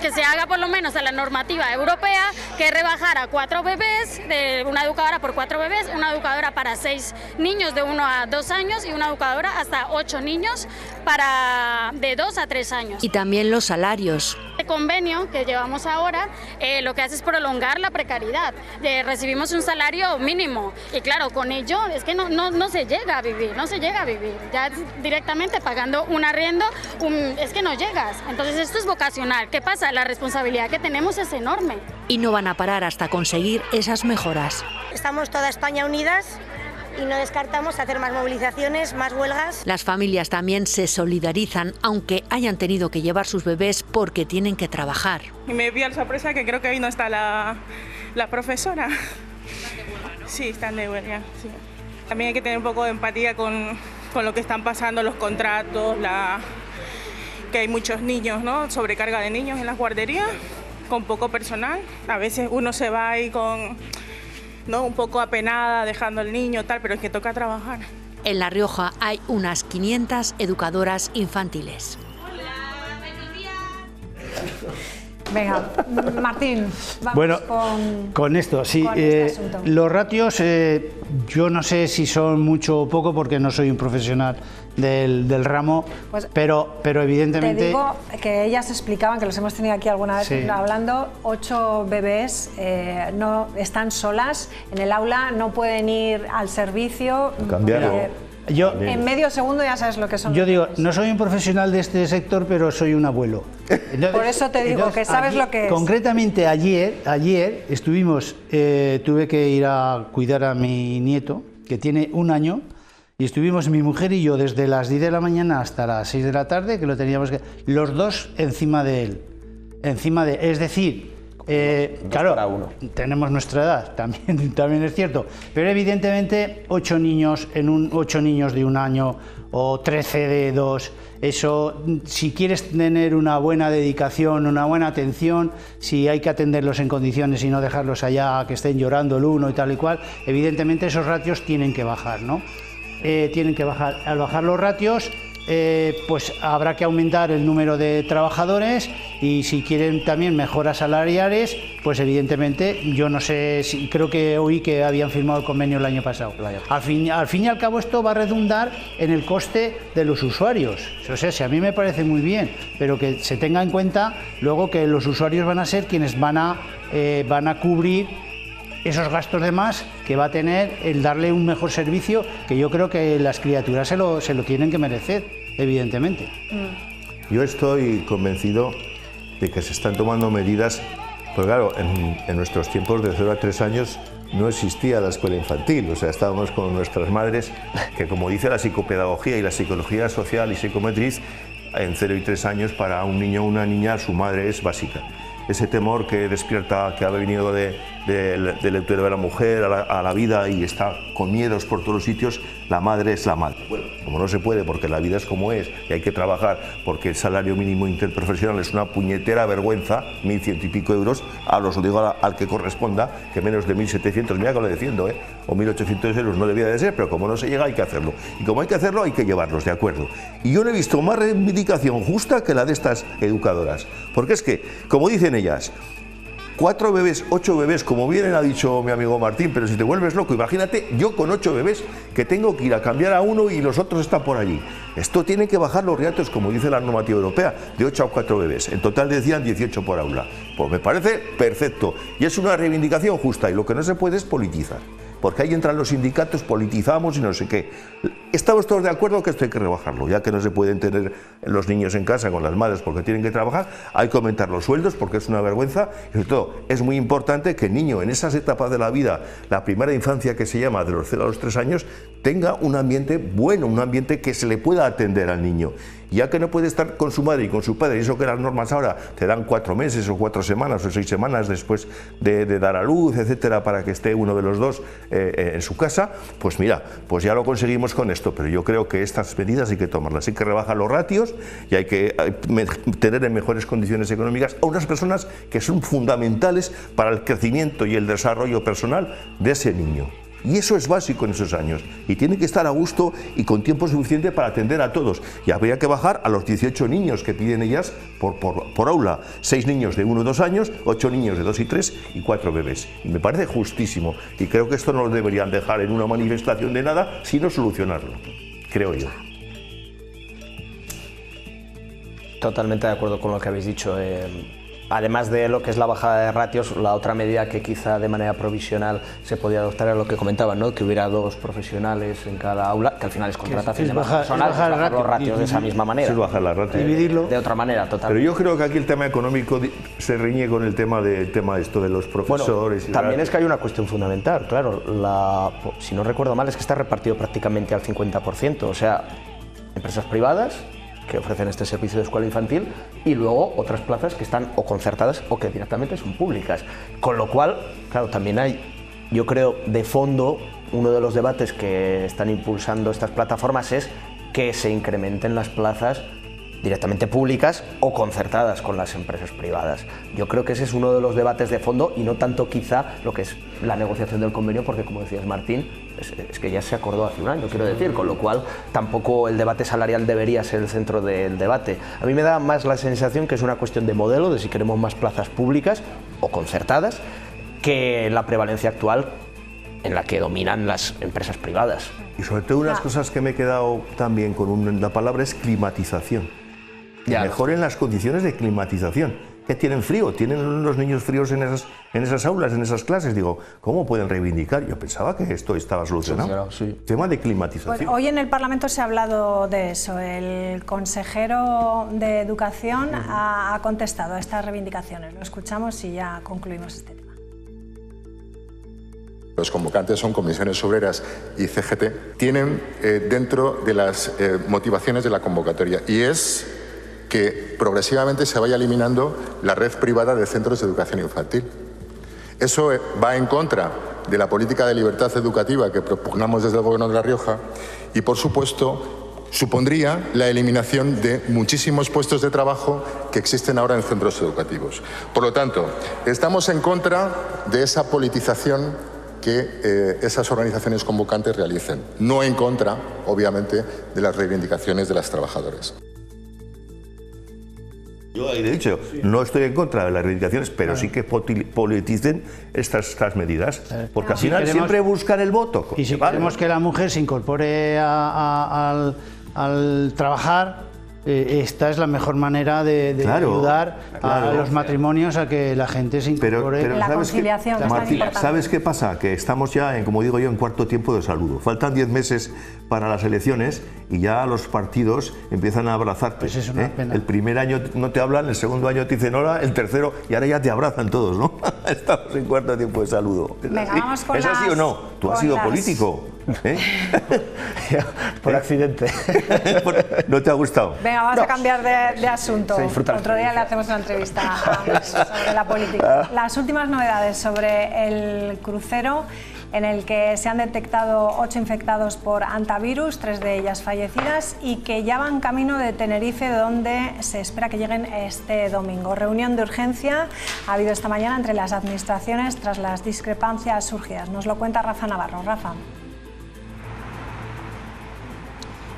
que se haga por lo menos a la normativa europea, que rebajar a 4 bebés, de una educadora por 4 bebés, una educadora para 6 niños de 1 a 2 años y una educadora hasta 8 niños niños de 2 a 3 años. Y también los salarios. El convenio que llevamos ahora lo que hace es prolongar la precariedad. Recibimos un salario mínimo y claro, con ello es que no se llega a vivir, Ya directamente pagando un arriendo es que no llegas. Entonces esto es vocacional. ¿Qué pasa? La responsabilidad que tenemos es enorme. Y no van a parar hasta conseguir esas mejoras. Estamos toda España unidas y no descartamos hacer más movilizaciones, más huelgas. Las familias también se solidarizan, aunque hayan tenido que llevar sus bebés porque tienen que trabajar. Y me vi a la sorpresa que creo que hoy no está la profesora. Sí, están de huelga. Sí. También hay que tener un poco de empatía con lo que están pasando, los contratos, que hay muchos niños, ¿no? Sobrecarga de niños en las guarderías, con poco personal. A veces uno se va ahí un poco apenada, dejando al niño, pero es que toca trabajar. En La Rioja hay unas 500 educadoras infantiles. Venga, Martín, vamos con esto, sí. Con este asunto. Los ratios, yo no sé si son mucho o poco porque no soy un profesional del ramo, pues, pero evidentemente... Te digo que ellas explicaban, que los hemos tenido aquí alguna vez hablando, 8 bebés no están solas en el aula, no pueden ir al servicio. Cambiarlo. En medio segundo ya sabes lo que son. Yo digo, no soy un profesional de este sector, pero soy un abuelo. Entonces, por eso te digo que sabes lo que es. Concretamente ayer estuvimos, tuve que ir a cuidar a mi nieto, que tiene 1 año, y estuvimos mi mujer y yo desde las 10 de la mañana hasta las 6 de la tarde, que lo teníamos que... Los dos encima de él. Es decir... claro, tenemos nuestra edad, también es cierto, pero evidentemente 8 niños de 1 año o 13 de 2, eso, si quieres tener una buena dedicación, una buena atención, si hay que atenderlos en condiciones y no dejarlos allá que estén llorando el uno y tal y cual, evidentemente esos ratios tienen que bajar, ¿no? Tienen que bajar. Al bajar los ratios, pues habrá que aumentar el número de trabajadores y si quieren también mejoras salariales, pues evidentemente, yo no sé, creo que oí que habían firmado el convenio el año pasado. Al fin y al cabo esto va a redundar en el coste de los usuarios. O sea, si a mí me parece muy bien, pero que se tenga en cuenta luego que los usuarios van a ser quienes van a cubrir esos gastos de más que va a tener el darle un mejor servicio, que yo creo que las criaturas se lo tienen que merecer, evidentemente. Yo estoy convencido de que se están tomando medidas, porque claro, en nuestros tiempos de 0 a 3 años no existía la escuela infantil, o sea, estábamos con nuestras madres, que como dice la psicopedagogía y la psicología social y psicomotriz, en 0 y 3 años para un niño o una niña su madre es básica. Ese temor que despierta, que ha venido del útero de la mujer a la vida y está con miedos por todos los sitios, la madre es la madre. Bueno, como no se puede porque la vida es como es y hay que trabajar porque el salario mínimo interprofesional es una puñetera vergüenza, 1.100 y pico euros, os lo digo al que corresponda, que menos de 1.700, mira que lo defiendo, o 1.800 euros no debía de ser, pero como no se llega hay que hacerlo. Y como hay que hacerlo hay que llevarlos, de acuerdo. Y yo no he visto más reivindicación justa que la de estas educadoras, porque es que, como dicen ellas, 4 bebés, 8 bebés, como bien ha dicho mi amigo Martín, pero si te vuelves loco, imagínate yo con 8 bebés que tengo que ir a cambiar a uno y los otros están por allí. Esto tiene que bajar los ratios, como dice la normativa europea, de 8 a 4 bebés. En total decían 18 por aula. Pues me parece perfecto y es una reivindicación justa y lo que no se puede es politizar. Porque ahí entran los sindicatos, politizamos y no sé qué. Estamos todos de acuerdo que esto hay que rebajarlo, ya que no se pueden tener los niños en casa con las madres porque tienen que trabajar, hay que aumentar los sueldos porque es una vergüenza y sobre todo es muy importante que el niño en esas etapas de la vida, la primera infancia que se llama de los 0 a los 3 años, tenga un ambiente bueno, un ambiente que se le pueda atender al niño. Ya que no puede estar con su madre y con su padre, y eso que las normas ahora te dan 4 meses o 4 semanas o 6 semanas después de dar a luz, etcétera, para que esté uno de los dos en su casa, pues mira, pues ya lo conseguimos con esto, pero yo creo que estas medidas hay que tomarlas, hay que rebajar los ratios y hay que tener en mejores condiciones económicas a unas personas que son fundamentales para el crecimiento y el desarrollo personal de ese niño. Y eso es básico en esos años. Y tiene que estar a gusto y con tiempo suficiente para atender a todos. Y habría que bajar a los 18 niños que piden ellas por aula. 6 niños de 1 o 2 años, 8 niños de 2 y 3 y 4 bebés. Y me parece justísimo. Y creo que esto no lo deberían dejar en una manifestación de nada, sino solucionarlo. Creo yo. Totalmente de acuerdo con lo que habéis dicho. Además de lo que es la bajada de ratios, la otra medida que quizá de manera provisional se podía adoptar era lo que comentaban, ¿no? Que hubiera 2 profesionales en cada aula, que al final es contratación de más personal, bajar los ratios de esa misma manera. Es bajar la ratio. Dividirlo. De otra manera, total. Pero yo creo que aquí el tema económico se riñe con el tema de esto de los profesores. Bueno, también es que hay una cuestión fundamental, claro. Si no recuerdo mal, es que está repartido prácticamente al 50%. O sea, empresas privadas que ofrecen este servicio de escuela infantil y luego otras plazas que están o concertadas o que directamente son públicas. Con lo cual, claro, también hay, yo creo, de fondo, uno de los debates que están impulsando estas plataformas es que se incrementen las plazas directamente públicas o concertadas con las empresas privadas. Yo creo que ese es uno de los debates de fondo y no tanto quizá lo que es la negociación del convenio, porque como decías Martín, es que ya se acordó hace un año, quiero decir, con lo cual tampoco el debate salarial debería ser el centro del debate. A mí me da más la sensación que es una cuestión de modelo, de si queremos más plazas públicas o concertadas, que la prevalencia actual en la que dominan las empresas privadas. Y sobre todo unas cosas que me he quedado también con una palabra es climatización. Ya. Mejoren las condiciones de climatización. Que tienen frío, tienen los niños fríos en esas aulas, en esas clases. Digo, ¿cómo pueden reivindicar? Yo pensaba que esto estaba solucionado. Sí. Tema de climatización. Pues hoy en el Parlamento se ha hablado de eso. El consejero de Educación ha contestado a estas reivindicaciones. Lo escuchamos y ya concluimos este tema. Los convocantes son comisiones obreras y CGT. Tienen dentro de las motivaciones de la convocatoria y es que progresivamente se vaya eliminando la red privada de centros de educación infantil. Eso va en contra de la política de libertad educativa que propugnamos desde el Gobierno de La Rioja y, por supuesto, supondría la eliminación de muchísimos puestos de trabajo que existen ahora en centros educativos. Por lo tanto, estamos en contra de esa politización que esas organizaciones convocantes realicen, no en contra, obviamente, de las reivindicaciones de las trabajadoras. Yo he dicho, no estoy en contra de las reivindicaciones, pero sí que politicen estas medidas, porque al final siempre buscan el voto. Y si queremos que la mujer se incorpore al trabajar, esta es la mejor manera de ayudar a los matrimonios a que la gente se incorpore. Pero la conciliación, Martín, ¿sabes qué pasa? Que estamos ya, como digo yo, en cuarto tiempo de saludo. Faltan 10 meses para las elecciones y ya los partidos empiezan a abrazarte. Pues es una pena. El primer año no te hablan, el segundo año te dicen hola, el tercero y ahora ya te abrazan todos, ¿no? Estamos en cuarto tiempo de saludo. ¿Es Venga, así? Vamos con ¿Es así o no? Tú has sido político. Por accidente. ¿No te ha gustado? Venga, vamos a cambiar de asunto. Otro día le hacemos una entrevista sobre la política. Las últimas novedades sobre el crucero en el que se han detectado 8 infectados por hantavirus, 3 de ellas fallecidas, y que ya van camino de Tenerife, donde se espera que lleguen este domingo. Reunión de urgencia ha habido esta mañana entre las administraciones tras las discrepancias surgidas. Nos lo cuenta Rafa Navarro. Rafa.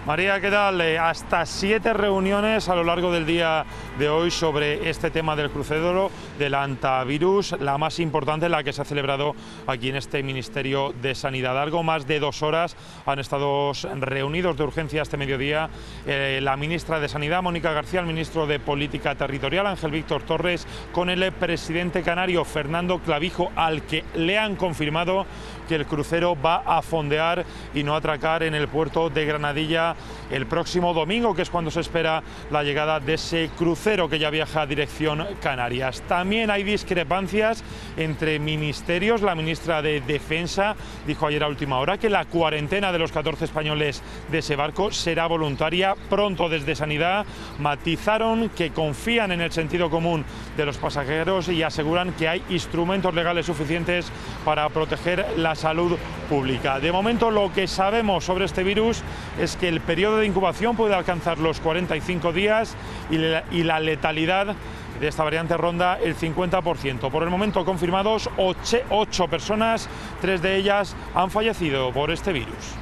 María, ¿qué tal? Hasta 7 reuniones a lo largo del día de hoy sobre este tema del crucero del hantavirus, la más importante, la que se ha celebrado aquí en este Ministerio de Sanidad. Algo más de 2 horas han estado reunidos de urgencia este mediodía la ministra de Sanidad, Mónica García, el ministro de Política Territorial, Ángel Víctor Torres, con el presidente canario, Fernando Clavijo, al que le han confirmado que el crucero va a fondear y no atracar en el puerto de Granadilla el próximo domingo, que es cuando se espera la llegada de ese crucero que ya viaja a dirección Canarias. También hay discrepancias entre ministerios. La ministra de Defensa dijo ayer a última hora que la cuarentena de los 14 españoles de ese barco será voluntaria. Pronto desde Sanidad matizaron que confían en el sentido común de los pasajeros y aseguran que hay instrumentos legales suficientes para proteger la salud pública. De momento, lo que sabemos sobre este virus es que el periodo de incubación puede alcanzar los 45 días y la letalidad de esta variante ronda el 50%. Por el momento confirmados 8 personas, 3 de ellas han fallecido por este virus.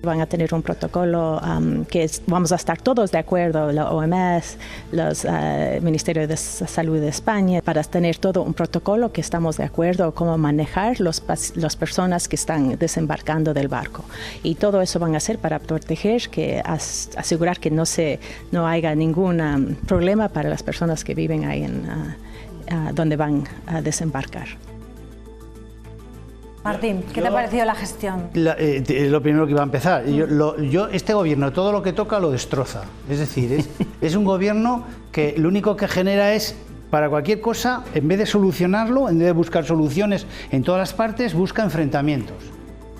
Van a tener un protocolo que vamos a estar todos de acuerdo, la OMS, los Ministerios de Salud de España, para tener todo un protocolo que estamos de acuerdo cómo manejar las personas que están desembarcando del barco. Y todo eso van a hacer para proteger, asegurar que no haya ningún problema para las personas que viven ahí donde van a desembarcar. Martín, ¿qué te ha parecido la gestión? Lo primero que iba a empezar. Este gobierno todo lo que toca lo destroza. Es decir, es un gobierno que lo único que genera es, para cualquier cosa, en vez de solucionarlo, en vez de buscar soluciones en todas las partes, busca enfrentamientos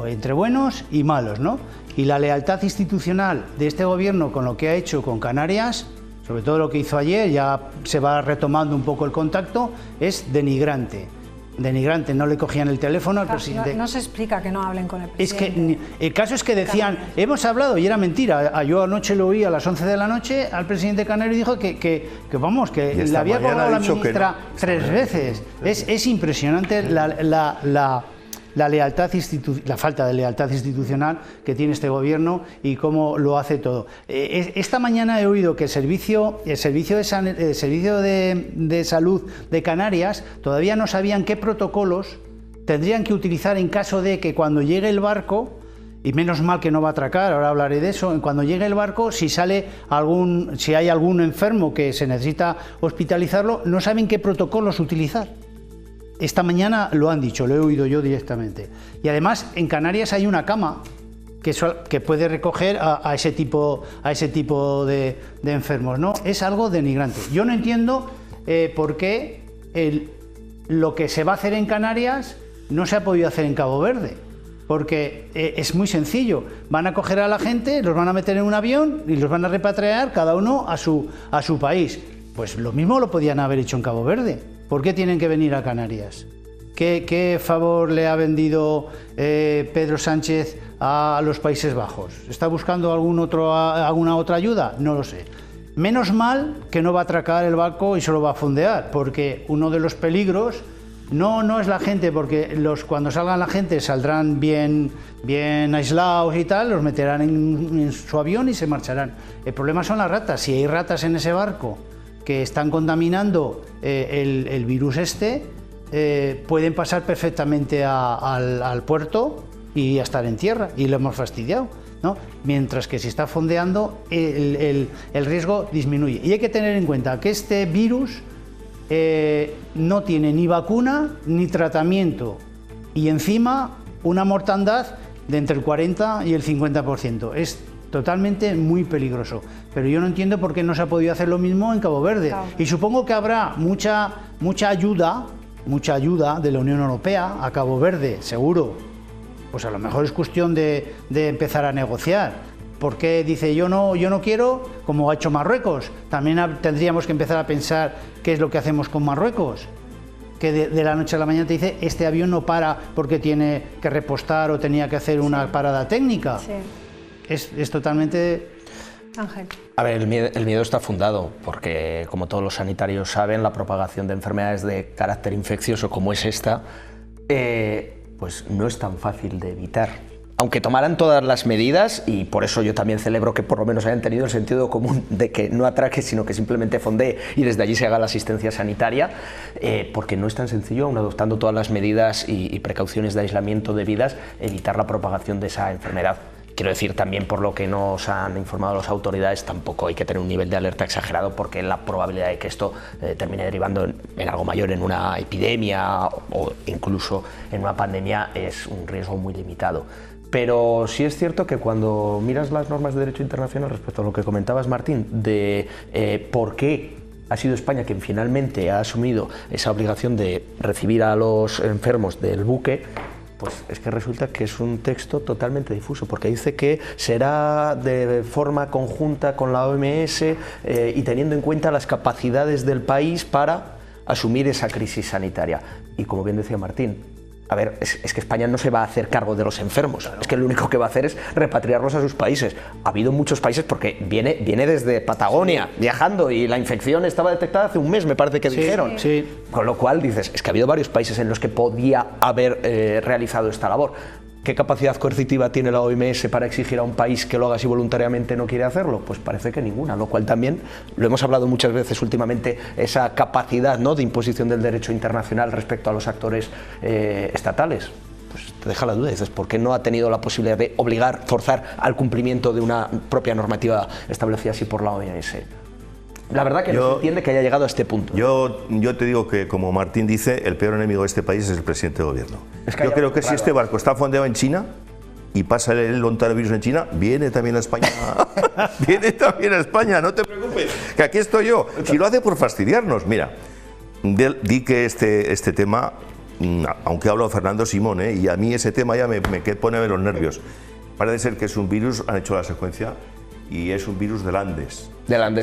entre buenos y malos, ¿no? Y la lealtad institucional de este gobierno con lo que ha hecho con Canarias, sobre todo lo que hizo ayer, ya se va retomando un poco el contacto, es denigrante. Denigrante, no le cogían el teléfono al presidente. No se explica que no hablen con el presidente. Es que el caso es que decían, hemos hablado, y era mentira. Yo anoche lo oí a las 11 de la noche al presidente canario y dijo que le había colgado la ministra 3 veces. Es impresionante la lealtad la falta de lealtad institucional que tiene este gobierno y cómo lo hace todo. Esta mañana he oído que el servicio de salud de Canarias todavía no sabían qué protocolos tendrían que utilizar en caso de que cuando llegue el barco, y menos mal que no va a atracar, ahora hablaré de eso, cuando llegue el barco, si hay algún enfermo que se necesita hospitalizarlo, no saben qué protocolos utilizar. Esta mañana lo han dicho, lo he oído yo directamente. Y además en Canarias hay una cama que puede recoger a ese tipo de enfermos, ¿no? Es algo denigrante. Yo no entiendo por qué lo que se va a hacer en Canarias no se ha podido hacer en Cabo Verde. Porque es muy sencillo. Van a coger a la gente, los van a meter en un avión y los van a repatriar cada uno a su país. Pues lo mismo lo podían haber hecho en Cabo Verde. ¿Por qué tienen que venir a Canarias? ¿Qué favor le ha vendido Pedro Sánchez a los Países Bajos? ¿Está buscando alguna otra ayuda? No lo sé. Menos mal que no va a atracar el barco y solo va a fondear, porque uno de los peligros no es la gente, porque cuando salgan la gente saldrán bien aislados y tal, los meterán en su avión y se marcharán. El problema son las ratas. Si hay ratas en ese barco que están contaminando el virus pueden pasar perfectamente al puerto y a estar en tierra, y lo hemos fastidiado, ¿no? Mientras que si está fondeando el riesgo disminuye. Y hay que tener en cuenta que este virus no tiene ni vacuna ni tratamiento, y encima una mortandad de entre el 40 y el 50%. Es totalmente muy peligroso, pero yo no entiendo por qué no se ha podido hacer lo mismo en Cabo Verde. Claro. Y supongo que habrá mucha ayuda de la Unión Europea a Cabo Verde, seguro. Pues a lo mejor es cuestión de empezar a negociar. ¿Por qué dice yo no quiero, como ha hecho Marruecos? También tendríamos que empezar a pensar qué es lo que hacemos con Marruecos, que de la noche a la mañana te dice este avión no para porque tiene que repostar o tenía que hacer una parada técnica. Sí. Es totalmente... Ángel. A ver, el miedo está fundado porque, como todos los sanitarios saben, la propagación de enfermedades de carácter infeccioso como es esta, pues no es tan fácil de evitar. Aunque tomaran todas las medidas, y por eso yo también celebro que por lo menos hayan tenido el sentido común de que no atraque, sino que simplemente fondee y desde allí se haga la asistencia sanitaria, porque no es tan sencillo, aun adoptando todas las medidas y precauciones de aislamiento debidas, evitar la propagación de esa enfermedad. Quiero decir, también por lo que nos han informado las autoridades, tampoco hay que tener un nivel de alerta exagerado, porque la probabilidad de que esto termine derivando en algo mayor, en una epidemia o incluso en una pandemia, es un riesgo muy limitado. Pero sí es cierto que cuando miras las normas de derecho internacional respecto a lo que comentabas, Martín, de por qué ha sido España quien finalmente ha asumido esa obligación de recibir a los enfermos del buque, pues es que resulta que es un texto totalmente difuso, porque dice que será de forma conjunta con la OMS y teniendo en cuenta las capacidades del país para asumir esa crisis sanitaria. Y como bien decía Martín, a ver, es que España no se va a hacer cargo de los enfermos, claro. Es que lo único que va a hacer es repatriarlos a sus países. Ha habido muchos países, porque viene desde Patagonia, sí, viajando, y la infección estaba detectada hace un mes, me parece que dijeron. Sí. Con lo cual dices, es que ha habido varios países en los que podía haber realizado esta labor. ¿Qué capacidad coercitiva tiene la OMS para exigir a un país que lo haga si voluntariamente no quiere hacerlo? Pues parece que ninguna, lo cual también, lo hemos hablado muchas veces últimamente, esa capacidad, ¿no?, de imposición del derecho internacional respecto a los actores estatales. Pues te deja la duda, dices, ¿por qué no ha tenido la posibilidad de obligar, forzar al cumplimiento de una propia normativa establecida así por la OMS? La verdad que no se entiende que haya llegado a este punto. Yo te digo que, como Martín dice, el peor enemigo de este país es el presidente de gobierno. Yo creo que si este barco está fondeado en China y pasa el ontavirus en China, viene también a España. Viene también a España, no te preocupes, que aquí estoy yo. Si lo hace por fastidiarnos, mira, di que este tema, aunque ha hablado Fernando Simón, y a mí ese tema ya me pone los nervios. Parece ser que es un virus, han hecho la secuencia, y es un virus del Andes.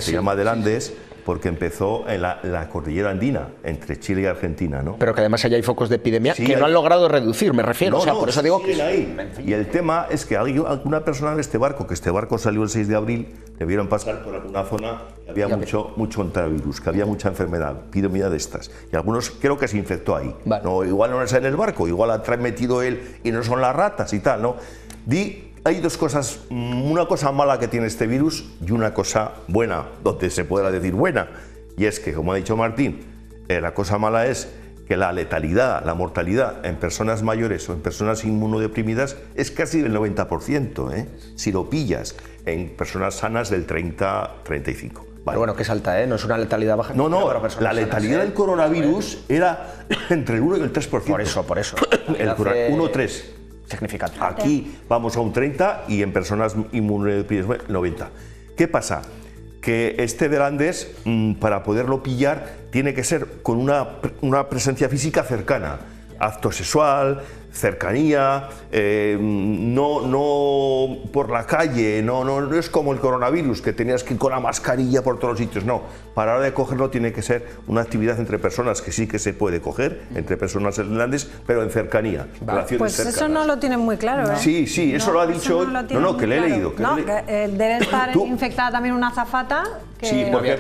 Se llama del Andes porque empezó en la cordillera andina, entre Chile y Argentina, ¿no? Pero que además allá hay focos de epidemia que no han logrado reducir, me refiero. Por eso digo que... ahí. Y el tema es que alguna persona en este barco, que este barco salió el 6 de abril, debieron pasar por alguna zona que había mucho ontavirus, que había mucha enfermedad, epidemia de estas. Y algunos creo que se infectó ahí. No, igual no es en el barco, igual ha metido él y no son las ratas y tal, ¿no? Hay dos cosas, una cosa mala que tiene este virus y una cosa buena, donde se pueda decir buena, y es que, como ha dicho Martín, la cosa mala es que la letalidad, la mortalidad en personas mayores o en personas inmunodeprimidas es casi del 90%, si lo pillas, en personas sanas del 30-35%. Pero bueno, que es alta, no es una letalidad baja. No, la letalidad del coronavirus era entre el 1 y el 3%. Por eso. El 1-3%. Significativo. Aquí vamos a un 30 y en personas inmunodeprimidas 90. ¿Qué pasa? Que este del Andes, para poderlo pillar, tiene que ser con una presencia física cercana. Acto sexual, cercanía, no por la calle, no es como el coronavirus, que tenías que ir con la mascarilla por todos los sitios, no. Para la hora de cogerlo tiene que ser una actividad entre personas, que sí que se puede coger, entre personas irlandeses, pero en cercanía, relaciones pues cercanas. Eso no lo tienen muy claro, Sí, eso lo ha dicho hoy. Que le he leído. Debe estar infectada también una azafata. Sí, porque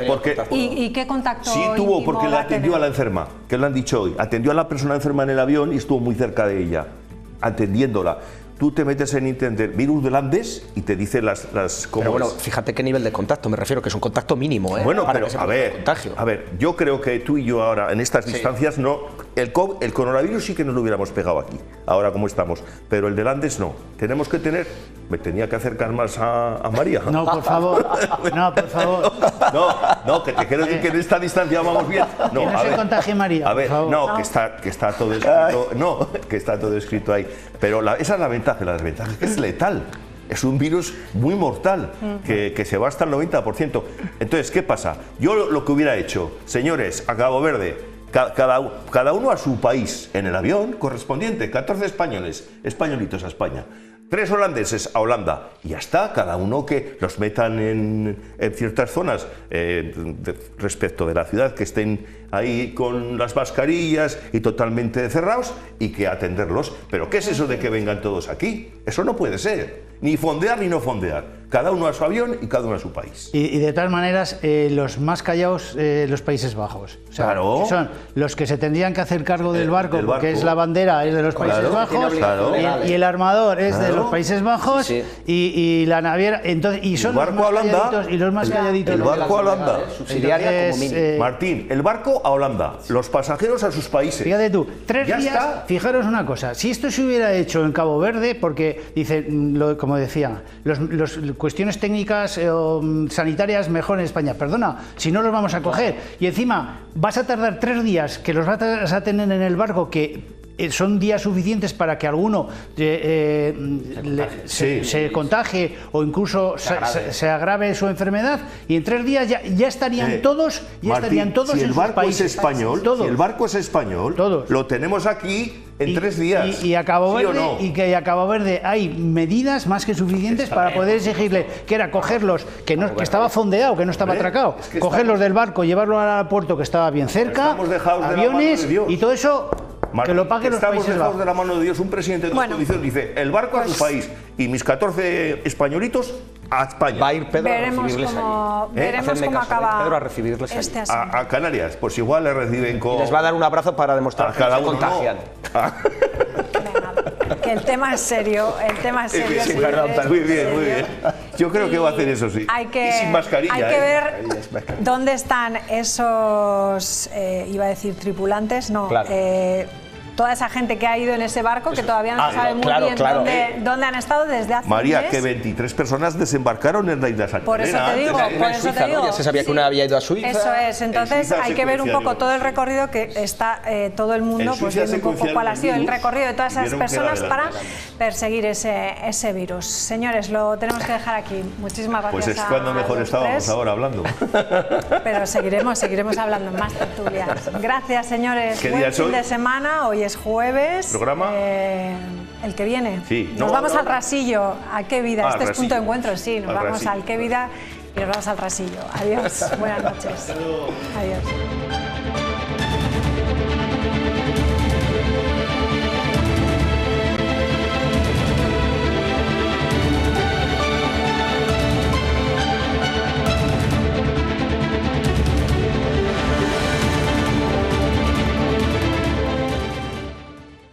¿Y qué contacto? Sí, tuvo, porque le atendió a la enferma, que lo han dicho hoy. Atendió a la persona enferma en el avión y estuvo muy cerca de ella, atendiéndola. Tú te metes en internet virus del Andes y te dice las cómo. Pero bueno, fíjate qué nivel de contacto, me refiero, que es un contacto mínimo, Bueno, pero a ver, yo creo que tú y yo ahora, en estas distancias, el coronavirus sí que nos lo hubiéramos pegado aquí, ahora como estamos, pero el del Andes no. Tenemos que tener... Me tenía que acercar más a María. No, por favor. No, que te quiero decir que en esta distancia vamos bien. No, que no se contagie María. A ver, que está todo escrito. No, que está todo escrito ahí. Pero esa es la ventaja, que es letal. Es un virus muy mortal, que se va hasta el 90%. Entonces, ¿qué pasa? Yo lo que hubiera hecho, señores, a Cabo Verde, cada uno a su país, en el avión correspondiente, 14 españolitos a España. 3 holandeses a Holanda y ya está, cada uno que los metan en ciertas zonas respecto de la ciudad, que estén ahí con las mascarillas y totalmente cerrados y que atenderlos. Pero ¿qué es eso de que vengan todos aquí? Eso no puede ser, ni fondear ni no fondear. Cada uno a su avión y cada uno a su país. Y de todas maneras, los más callados, los Países Bajos. O sea, claro. Son los que se tendrían que hacer cargo del barco, porque es la bandera es de los Países Bajos, y el armador es de los Países Bajos, y la naviera. Entonces, y son los más calladitos, y los más calladitos. El barco a Holanda. Subsidiaria como mínimo. Martín, el barco a Holanda, los pasajeros a sus países. Fíjate tú, 3 días. Está. Fijaros una cosa, si esto se hubiera hecho en Cabo Verde, porque dice, como decía, los cuestiones técnicas o sanitarias mejor en España. Perdona, si no los vamos a coger. Y encima vas a tardar 3 días que los vas a tener en el barco, que son días suficientes para que alguno se contagie o incluso se agrave su enfermedad, y en 3 días ya estarían todos, Martín, si en sus países. Si el barco es español, lo tenemos aquí en 3 días. Y a Cabo Verde, y que a Cabo Verde hay medidas más que suficientes para poder exigirle, que era cogerlos, que estaba fondeado, que no estaba atracado, cogerlos del barco, llevarlo al puerto que estaba bien cerca, aviones y todo eso. Que lo paguen los Países Bajos. Estamos dejados de la mano de Dios. Un presidente de dos condiciones dice: el barco a su país y mis 14 españolitos a España. Va a ir Pedro veremos cómo acaba Pedro a recibirles este a Canarias. Pues igual le reciben con... Y les va a dar un abrazo para demostrar que cada se uno contagian. Venga, que el tema es serio, Sí, perdón, muy bien, muy bien. Yo creo que va a hacer eso, sí. Y sin mascarilla. Hay que ver dónde están esos, iba a decir tripulantes, no, claro. Toda esa gente que ha ido en ese barco, que todavía no sabe muy bien dónde han estado desde hace María, un mes. que 23 personas desembarcaron en la isla Santa Por eso te digo, ¿no? Ya se sabía que una había ido a Suiza. Eso es, entonces hay que ver un poco todo el recorrido que está todo el mundo, pues viendo un poco cuál ha sido el recorrido de todas esas personas para perseguir ese virus. Señores, lo tenemos que dejar aquí. Muchísimas gracias. Pues es cuando mejor estábamos ahora hablando. Pero seguiremos hablando en más tertulias. Gracias, señores. Buen fin de semana. Hoy es jueves. ¿Programa? El que viene. Sí. Nos vamos al Rasillo. ¿A qué vida? Este es Rasillo. Punto de Encuentro, sí. Nos vamos Rasillo. al qué vida y nos vamos al Rasillo. Adiós. Buenas noches. Adiós.